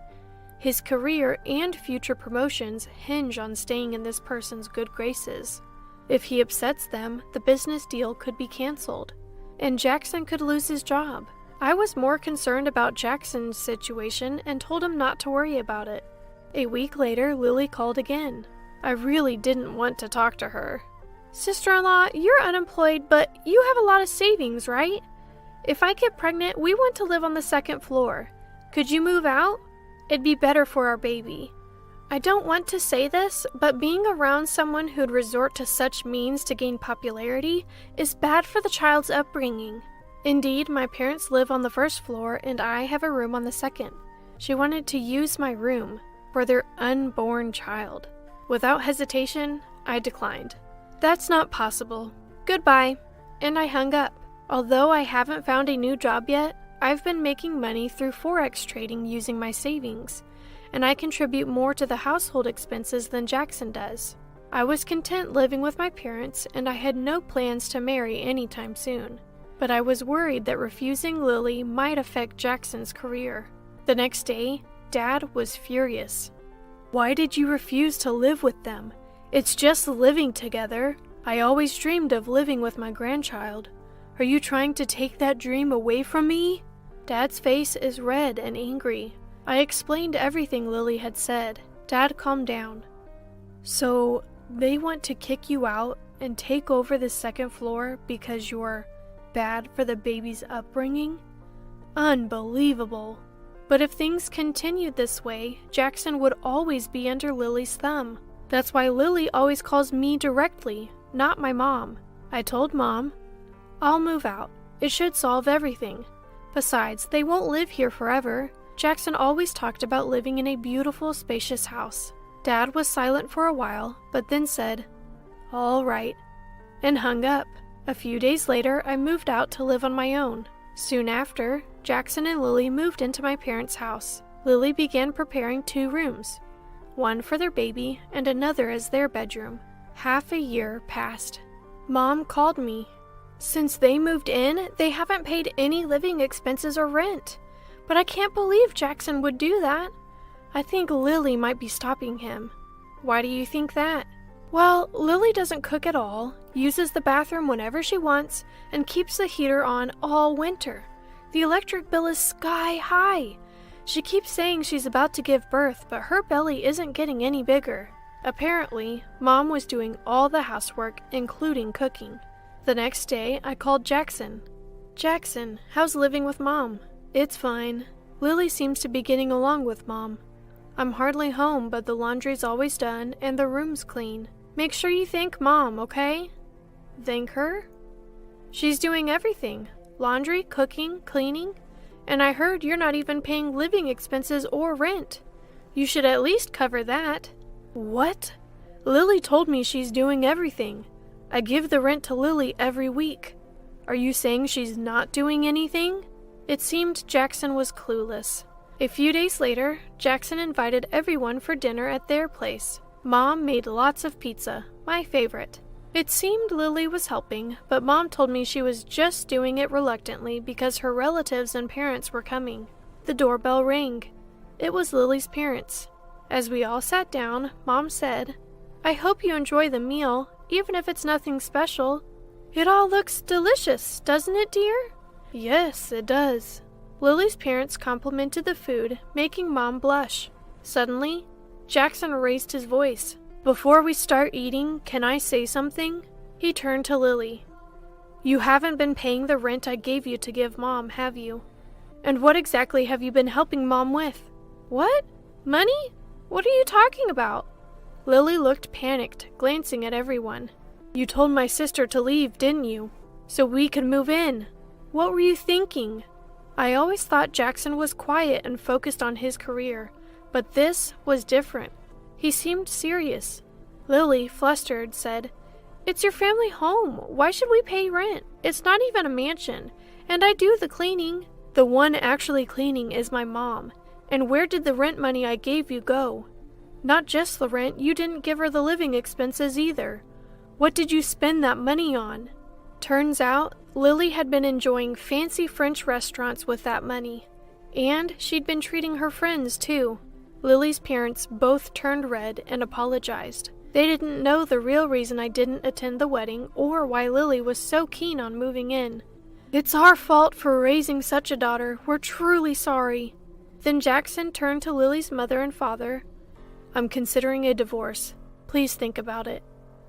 His career and future promotions hinge on staying in this person's good graces. If he upsets them, the business deal could be canceled, and Jackson could lose his job. I was more concerned about Jackson's situation and told him not to worry about it. A week later, Lily called again. I really didn't want to talk to her. Sister-in-law, you're unemployed, but you have a lot of savings, right? If I get pregnant, we want to live on the second floor. Could you move out? It'd be better for our baby. I don't want to say this, but being around someone who'd resort to such means to gain popularity is bad for the child's upbringing. Indeed, my parents live on the first floor and I have a room on the second. She wanted to use my room for their unborn child. Without hesitation, I declined. That's not possible. Goodbye. And I hung up. Although I haven't found a new job yet, I've been making money through Forex trading using my savings, and I contribute more to the household expenses than Jackson does. I was content living with my parents, and I had no plans to marry anytime soon. But I was worried that refusing Lily might affect Jackson's career. The next day, Dad was furious. Why did you refuse to live with them? It's just living together. I always dreamed of living with my grandchild. Are you trying to take that dream away from me? Dad's face is red and angry. I explained everything Lily had said. Dad calmed down. So, they want to kick you out and take over the second floor because you're bad for the baby's upbringing? Unbelievable. But if things continued this way, Jackson would always be under Lily's thumb. That's why Lily always calls me directly, not my mom. I told Mom, I'll move out. It should solve everything. Besides, they won't live here forever. Jackson always talked about living in a beautiful, spacious house. Dad was silent for a while, but then said, all right, and hung up. A few days later, I moved out to live on my own. Soon after, Jackson and Lily moved into my parents' house. Lily began preparing 2 rooms, one for their baby and another as their bedroom. Half a year passed. Mom called me. Since they moved in, they haven't paid any living expenses or rent. But I can't believe Jackson would do that. I think Lily might be stopping him. Why do you think that? Well, Lily doesn't cook at all, uses the bathroom whenever she wants, and keeps the heater on all winter. The electric bill is sky high. She keeps saying she's about to give birth, but her belly isn't getting any bigger. Apparently, Mom was doing all the housework, including cooking. The next day, I called Jackson. Jackson, how's living with Mom? It's fine. Lily seems to be getting along with Mom. I'm hardly home, but the laundry's always done and the room's clean. Make sure you thank Mom, okay? Thank her? She's doing everything. Laundry, cooking, cleaning. And I heard you're not even paying living expenses or rent. You should at least cover that. What? Lily told me she's doing everything. I give the rent to Lily every week. Are you saying she's not doing anything? It seemed Jackson was clueless. A few days later, Jackson invited everyone for dinner at their place. Mom made lots of pizza, my favorite. It seemed Lily was helping, but Mom told me she was just doing it reluctantly because her relatives and parents were coming. The doorbell rang. It was Lily's parents. As we all sat down, Mom said, I hope you enjoy the meal, even if it's nothing special. It all looks delicious, doesn't it, dear? Yes, it does. Lily's parents complimented the food, making Mom blush. Suddenly, Jackson raised his voice. Before we start eating, can I say something? He turned to Lily. You haven't been paying the rent I gave you to give Mom, have you? And what exactly have you been helping Mom with? What? Money? What are you talking about? Lily looked panicked, glancing at everyone. You told my sister to leave, didn't you? So we could move in. What were you thinking? I always thought Jackson was quiet and focused on his career, but this was different. He seemed serious. Lily, flustered, said, It's your family home. Why should we pay rent? It's not even a mansion, and I do the cleaning. The one actually cleaning is my mom. And where did the rent money I gave you go? Not just the rent, you didn't give her the living expenses either. What did you spend that money on? Turns out, Lily had been enjoying fancy French restaurants with that money. And she'd been treating her friends too. Lily's parents both turned red and apologized. They didn't know the real reason I didn't attend the wedding or why Lily was so keen on moving in. It's our fault for raising such a daughter. We're truly sorry. Then Jackson turned to Lily's mother and father. I'm considering a divorce. Please think about it.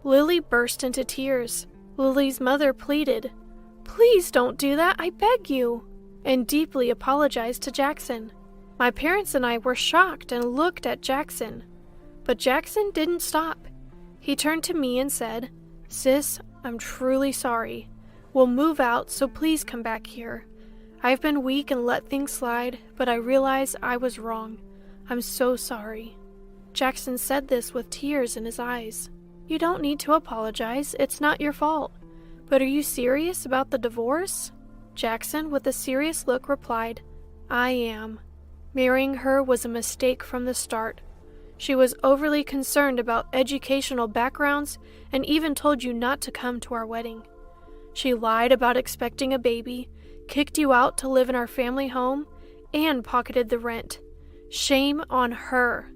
Lily burst into tears. Lily's mother pleaded, Please don't do that, I beg you, and deeply apologized to Jackson. My parents and I were shocked and looked at Jackson. But Jackson didn't stop. He turned to me and said, Sis, I'm truly sorry. We'll move out, so please come back here. I've been weak and let things slide, but I realize I was wrong. I'm so sorry. Jackson said this with tears in his eyes. You don't need to apologize. It's not your fault. But are you serious about the divorce? Jackson, with a serious look, replied, I am. Marrying her was a mistake from the start. She was overly concerned about educational backgrounds and even told you not to come to our wedding. She lied about expecting a baby, kicked you out to live in our family home, and pocketed the rent. Shame on her.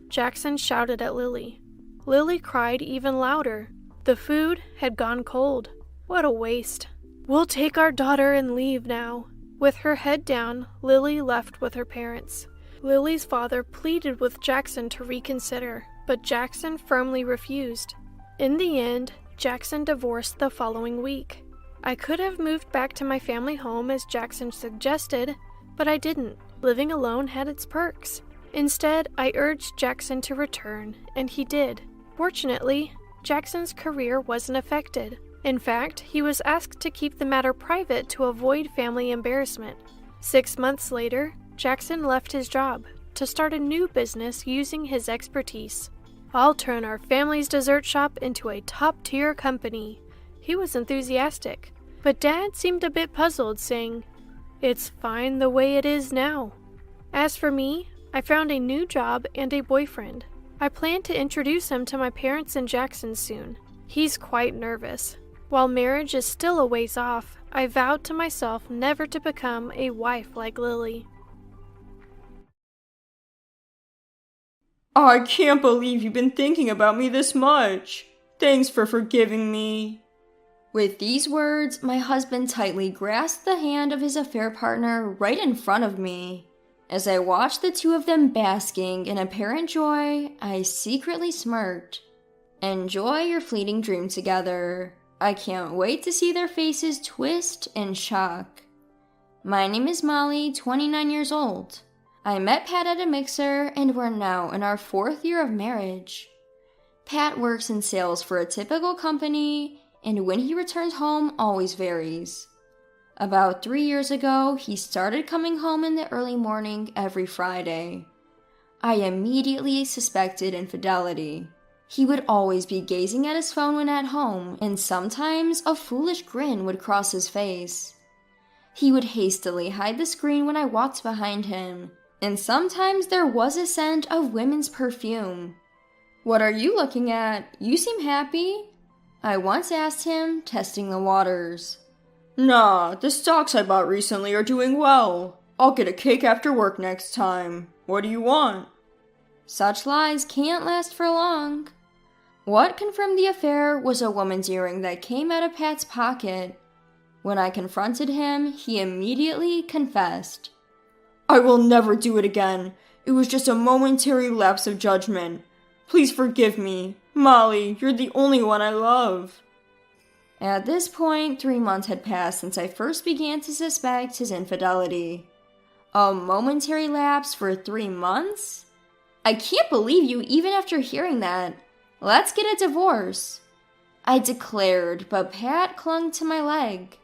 Jackson shouted at Lily. Lily cried even louder. The food had gone cold. What a waste. We'll take our daughter and leave now. With her head down, Lily left with her parents. Lily's father pleaded with Jackson to reconsider, but Jackson firmly refused. In the end, Jackson divorced the following week. I could have moved back to my family home as Jackson suggested, but I didn't. Living alone had its perks. Instead, I urged Jackson to return, and he did. Fortunately, Jackson's career wasn't affected. In fact, he was asked to keep the matter private to avoid family embarrassment. 6 months later, Jackson left his job to start a new business using his expertise. I'll turn our family's dessert shop into a top-tier company. He was enthusiastic, but Dad seemed a bit puzzled, saying, It's fine the way it is now. As for me, I found a new job and a boyfriend. I plan to introduce him to my parents and Jackson soon. He's quite nervous. While marriage is still a ways off, I vowed to myself never to become a wife like Lily. I can't believe you've been thinking about me this much. Thanks for forgiving me. With these words, my husband tightly grasped the hand of his affair partner right in front of me. As I watched the two of them basking in apparent joy, I secretly smirked. Enjoy your fleeting dream together. I can't wait to see their faces twist in shock. My name is Molly, 29 years old. I met Pat at a mixer, and we're now in our 4th year of marriage. Pat works in sales for a typical company, and when he returns home always varies. About 3 years ago, he started coming home in the early morning every Friday. I immediately suspected infidelity. He would always be gazing at his phone when at home, and sometimes a foolish grin would cross his face. He would hastily hide the screen when I walked behind him, and sometimes there was a scent of women's perfume. What are you looking at? You seem happy. I once asked him, testing the waters. Nah, the stocks I bought recently are doing well. I'll get a cake after work next time. What do you want? Such lies can't last for long. What confirmed the affair was a woman's earring that came out of Pat's pocket. When I confronted him, he immediately confessed. I will never do it again. It was just a momentary lapse of judgment. Please forgive me. Molly, you're the only one I love. At this point, 3 months had passed since I first began to suspect his infidelity. A momentary lapse for 3 months? I can't believe you even after hearing that. Let's get a divorce. I declared, but Pat clung to my leg.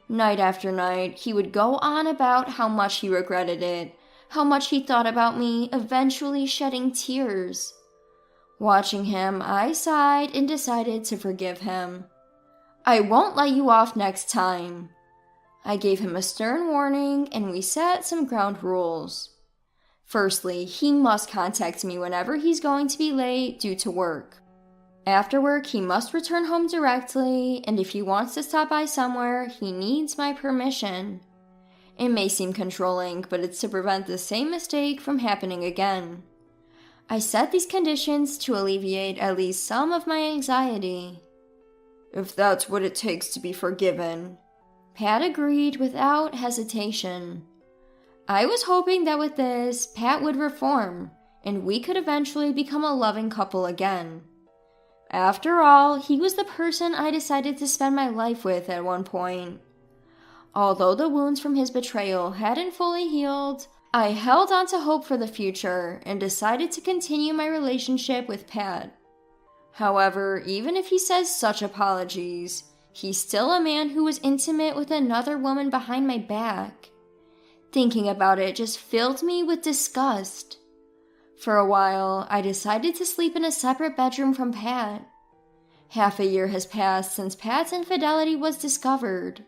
Night after night, he would go on about how much he regretted it, how much he thought about me, eventually shedding tears. Watching him, I sighed and decided to forgive him. I won't let you off next time. I gave him a stern warning, and we set some ground rules. Firstly, he must contact me whenever he's going to be late due to work. After work, he must return home directly, and if he wants to stop by somewhere, he needs my permission. It may seem controlling, but it's to prevent the same mistake from happening again. I set these conditions to alleviate at least some of my anxiety. If that's what it takes to be forgiven. Pat agreed without hesitation. I was hoping that with this, Pat would reform, and we could eventually become a loving couple again. After all, he was the person I decided to spend my life with at one point. Although the wounds from his betrayal hadn't fully healed, I held on to hope for the future and decided to continue my relationship with Pat. However, even if he says such apologies, he's still a man who was intimate with another woman behind my back. Thinking about it just filled me with disgust. For a while, I decided to sleep in a separate bedroom from Pat. Half a year has passed since Pat's infidelity was discovered.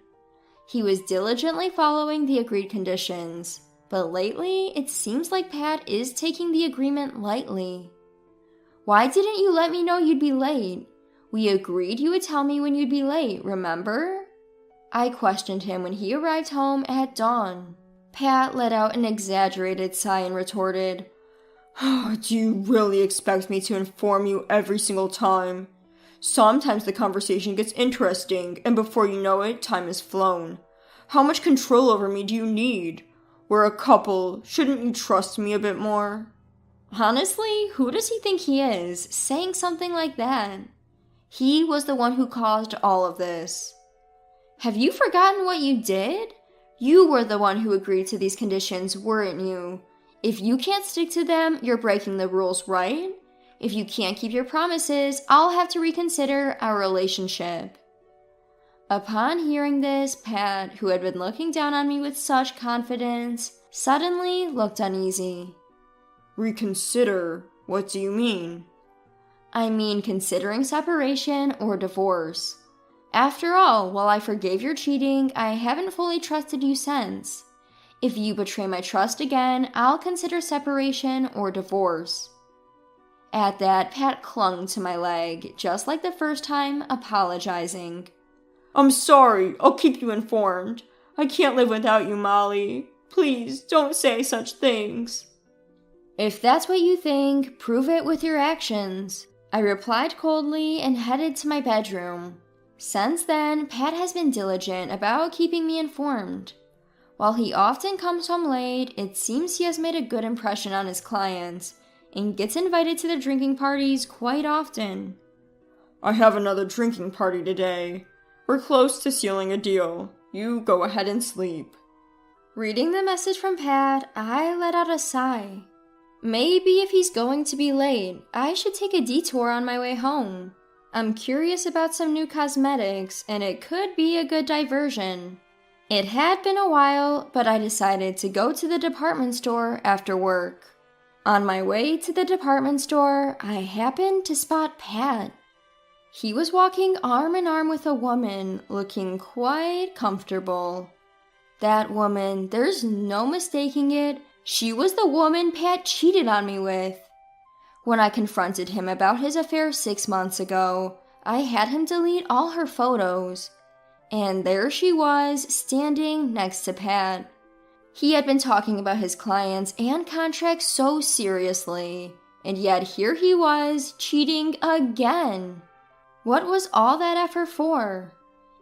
He was diligently following the agreed conditions, but lately it seems like Pat is taking the agreement lightly. Why didn't you let me know you'd be late? We agreed you would tell me when you'd be late, remember? I questioned him when he arrived home at dawn. Pat let out an exaggerated sigh and retorted, "Do you really expect me to inform you every single time? Sometimes the conversation gets interesting, and before you know it, time has flown. How much control over me do you need? We're a couple. Shouldn't you trust me a bit more?" Honestly, who does he think he is, saying something like that? He was the one who caused all of this. Have you forgotten what you did? You were the one who agreed to these conditions, weren't you? If you can't stick to them, you're breaking the rules, right? If you can't keep your promises, I'll have to reconsider our relationship. Upon hearing this, Pat, who had been looking down on me with such confidence, suddenly looked uneasy. Reconsider? What do you mean? I mean considering separation or divorce. After all, while I forgave your cheating, I haven't fully trusted you since. If you betray my trust again, I'll consider separation or divorce. At that, Pat clung to my leg, just like the first time, apologizing. I'm sorry, I'll keep you informed. I can't live without you, Molly. Please, don't say such things. If that's what you think, prove it with your actions. I replied coldly and headed to my bedroom. Since then, Pat has been diligent about keeping me informed. While he often comes home late, it seems he has made a good impression on his clients and gets invited to their drinking parties quite often. I have another drinking party today. We're close to sealing a deal. You go ahead and sleep. Reading the message from Pat, I let out a sigh. Maybe if he's going to be late, I should take a detour on my way home. I'm curious about some new cosmetics, and it could be a good diversion. It had been a while, but I decided to go to the department store after work. On my way to the department store, I happened to spot Pat. He was walking arm in arm with a woman, looking quite comfortable. That woman, there's no mistaking it, she was the woman Pat cheated on me with. When I confronted him about his affair 6 months ago, I had him delete all her photos. And there she was, standing next to Pat. He had been talking about his clients and contracts so seriously, and yet here he was, cheating again. What was all that effort for?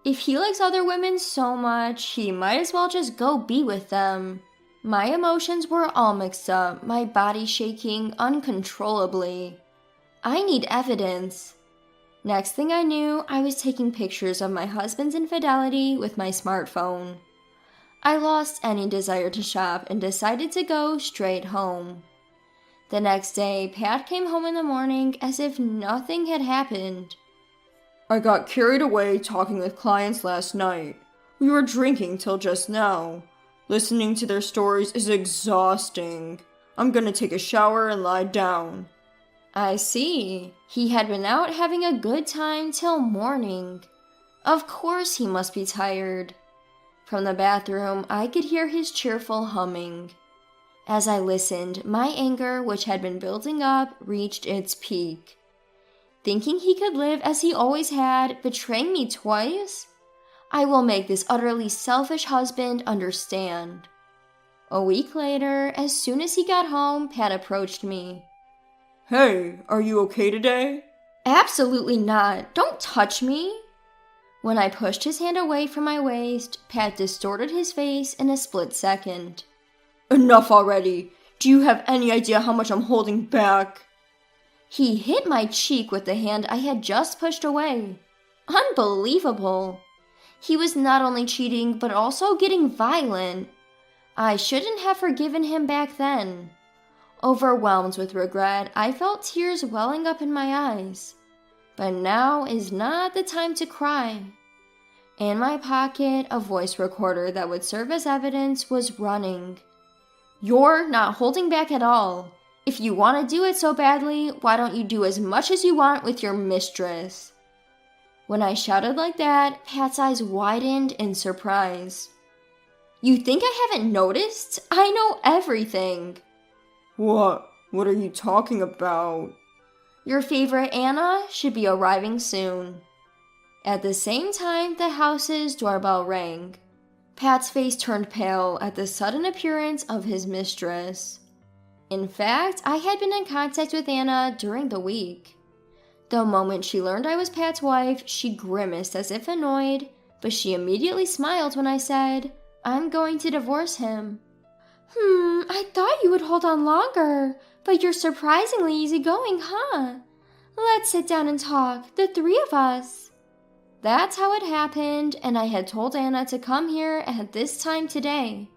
If he likes other women so much, he might as well just go be with them. My emotions were all mixed up, my body shaking uncontrollably. I need evidence. Next thing I knew, I was taking pictures of my husband's infidelity with my smartphone. I lost any desire to shop and decided to go straight home. The next day, Pat came home in the morning as if nothing had happened. I got carried away talking with clients last night. We were drinking till just now. Listening to their stories is exhausting. I'm gonna take a shower and lie down. I see. He had been out having a good time till morning. Of course he must be tired. From the bathroom, I could hear his cheerful humming. As I listened, my anger, which had been building up, reached its peak. Thinking he could live as he always had, betraying me twice? I will make this utterly selfish husband understand. A week later, as soon as he got home, Pat approached me. Hey, are you okay today? Absolutely not. Don't touch me. When I pushed his hand away from my waist, Pat distorted his face in a split second. Enough already. Do you have any idea how much I'm holding back? He hit my cheek with the hand I had just pushed away. Unbelievable. He was not only cheating, but also getting violent. I shouldn't have forgiven him back then. Overwhelmed with regret, I felt tears welling up in my eyes. But now is not the time to cry. In my pocket, a voice recorder that would serve as evidence was running. You're not holding back at all. If you want to do it so badly, why don't you do as much as you want with your mistress? When I shouted like that, Pat's eyes widened in surprise. You think I haven't noticed? I know everything. What? What are you talking about? Your favorite Anna should be arriving soon. At the same time, the house's doorbell rang. Pat's face turned pale at the sudden appearance of his mistress. In fact, I had been in contact with Anna during the week. The moment she learned I was Pat's wife, she grimaced as if annoyed, but she immediately smiled when I said, I'm going to divorce him. I thought you would hold on longer, but you're surprisingly easygoing, huh? Let's sit down and talk, the three of us. That's how it happened, and I had told Anna to come here at this time today.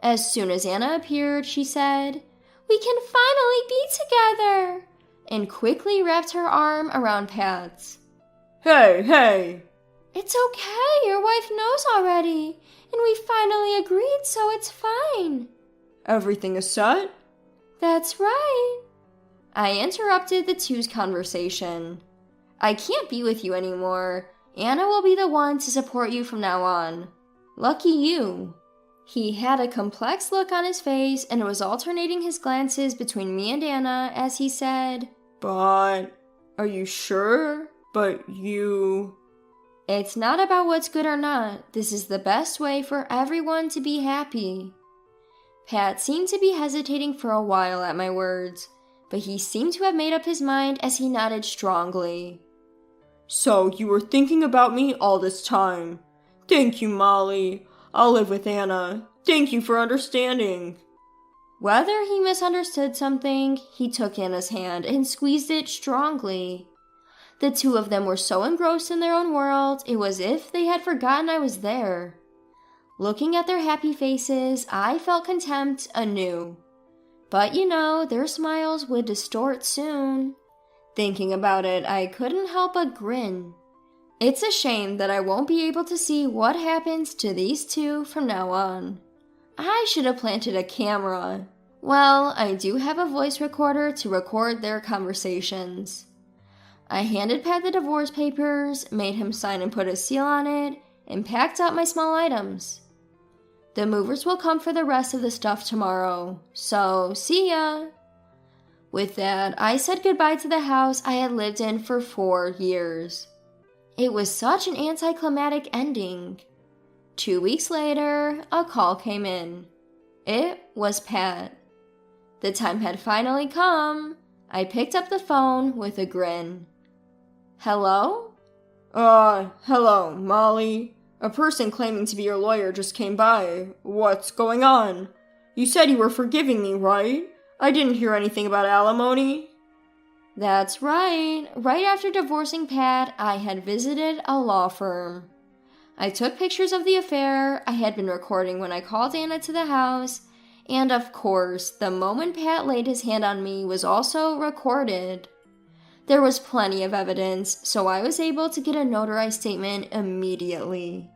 As soon as Anna appeared, she said, We can finally be together, and quickly wrapped her arm around Pat's. Hey! It's okay, your wife knows already, and we finally agreed, so it's fine. Everything is set? That's right. I interrupted the two's conversation. I can't be with you anymore. Anna will be the one to support you from now on. Lucky you. He had a complex look on his face and was alternating his glances between me and Anna as he said, But, are you sure? But you... It's not about what's good or not. This is the best way for everyone to be happy. Pat seemed to be hesitating for a while at my words, but he seemed to have made up his mind as he nodded strongly. So you were thinking about me all this time. Thank you, Molly. I'll live with Anna. Thank you for understanding. Whether he misunderstood something, he took Anna's hand and squeezed it strongly. The two of them were so engrossed in their own world, it was as if they had forgotten I was there. Looking at their happy faces, I felt contempt anew. But their smiles would distort soon. Thinking about it, I couldn't help but grin. It's a shame that I won't be able to see what happens to these two from now on. I should have planted a camera. Well, I do have a voice recorder to record their conversations. I handed Pat the divorce papers, made him sign and put a seal on it, and packed up my small items. The movers will come for the rest of the stuff tomorrow, so see ya! With that, I said goodbye to the house I had lived in for 4 years. It was such an anticlimactic ending. 2 weeks later, a call came in. It was Pat. The time had finally come. I picked up the phone with a grin. Hello? Hello, Molly. A person claiming to be your lawyer just came by. What's going on? You said you were forgiving me, right? I didn't hear anything about alimony. That's right. Right after divorcing Pat, I had visited a law firm. I took pictures of the affair I had been recording when I called Anna to the house, and of course, the moment Pat laid his hand on me was also recorded. There was plenty of evidence, so I was able to get a notarized statement immediately.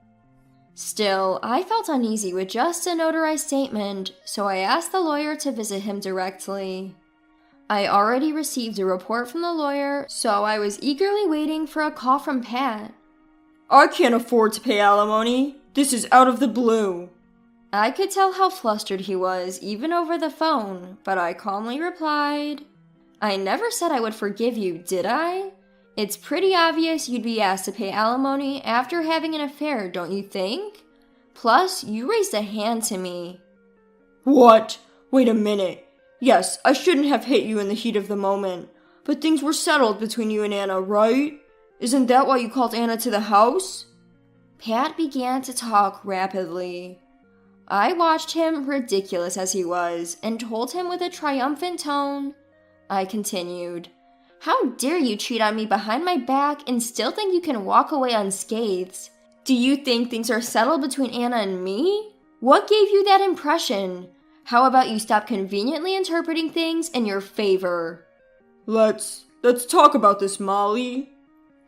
Still, I felt uneasy with just a notarized statement, so I asked the lawyer to visit him directly. I already received a report from the lawyer, so I was eagerly waiting for a call from Pat. I can't afford to pay alimony. This is out of the blue. I could tell how flustered he was, even over the phone, but I calmly replied, I never said I would forgive you, did I? It's pretty obvious you'd be asked to pay alimony after having an affair, don't you think? Plus, you raised a hand to me. What? Wait a minute. Yes, I shouldn't have hit you in the heat of the moment, but things were settled between you and Anna, right? Isn't that why you called Anna to the house? Pat began to talk rapidly. I watched him, ridiculous as he was, and told him with a triumphant tone. I continued, How dare you cheat on me behind my back and still think you can walk away unscathed? Do you think things are settled between Anna and me? What gave you that impression? How about you stop conveniently interpreting things in your favor? Let's talk about this, Molly.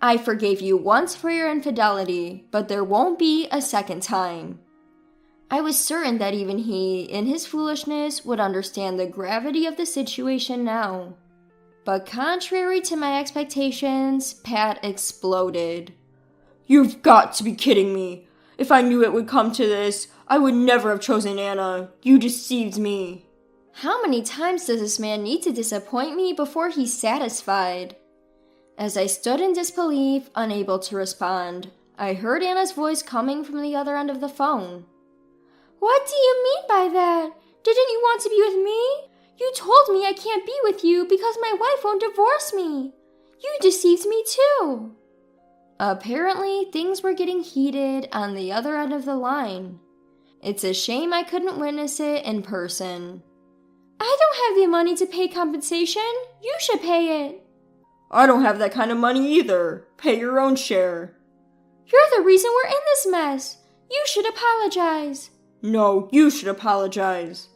I forgave you once for your infidelity, but there won't be a second time. I was certain that even he, in his foolishness, would understand the gravity of the situation now. But contrary to my expectations, Pat exploded. You've got to be kidding me. If I knew it would come to this, I would never have chosen Anna. You deceived me. How many times does this man need to disappoint me before he's satisfied? As I stood in disbelief, unable to respond, I heard Anna's voice coming from the other end of the phone. What do you mean by that? Didn't you want to be with me? You told me I can't be with you because my wife won't divorce me. You deceived me too. Apparently, things were getting heated on the other end of the line. It's a shame I couldn't witness it in person. I don't have the money to pay compensation. You should pay it. I don't have that kind of money either. Pay your own share. You're the reason we're in this mess. You should apologize. No, you should apologize.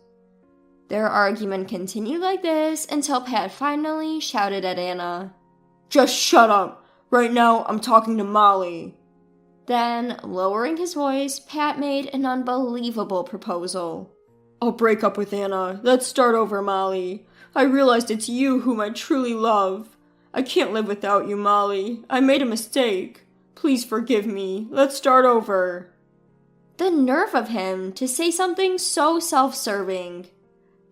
Their argument continued like this until Pat finally shouted at Anna. Just shut up. Right now, I'm talking to Molly. Then, lowering his voice, Pat made an unbelievable proposal. I'll break up with Anna. Let's start over, Molly. I realized it's you whom I truly love. I can't live without you, Molly. I made a mistake. Please forgive me. Let's start over. The nerve of him to say something so self-serving.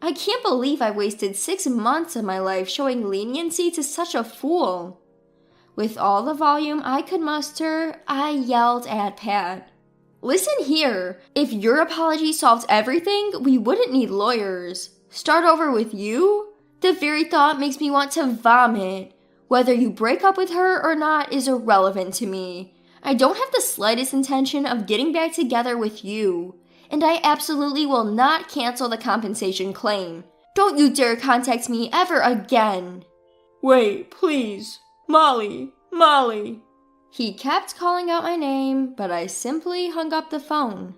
I can't believe I wasted 6 months of my life showing leniency to such a fool. With all the volume I could muster, I yelled at Pat. Listen here, if your apology solved everything, we wouldn't need lawyers. Start over with you? The very thought makes me want to vomit. Whether you break up with her or not is irrelevant to me. I don't have the slightest intention of getting back together with you. And I absolutely will not cancel the compensation claim. Don't you dare contact me ever again. Wait, please. Molly. He kept calling out my name, but I simply hung up the phone.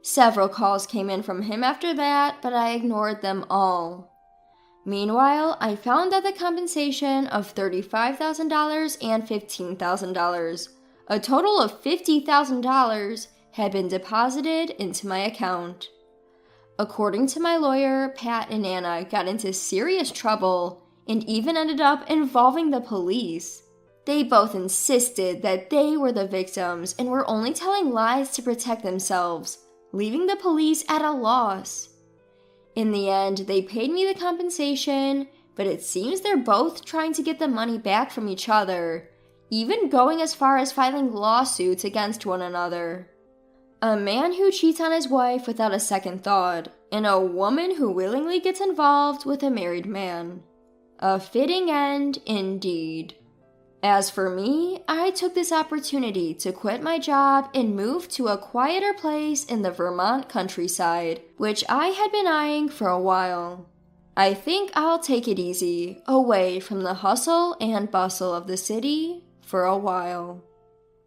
Several calls came in from him after that, but I ignored them all. Meanwhile, I found out the compensation of $35,000 and $15,000, a total of $50,000, had been deposited into my account. According to my lawyer, Pat and Anna got into serious trouble and even ended up involving the police. They both insisted that they were the victims and were only telling lies to protect themselves, leaving the police at a loss. In the end, they paid me the compensation, but it seems they're both trying to get the money back from each other, even going as far as filing lawsuits against one another. A man who cheats on his wife without a second thought, and a woman who willingly gets involved with a married man. A fitting end, indeed. As for me, I took this opportunity to quit my job and move to a quieter place in the Vermont countryside, which I had been eyeing for a while. I think I'll take it easy, away from the hustle and bustle of the city for a while.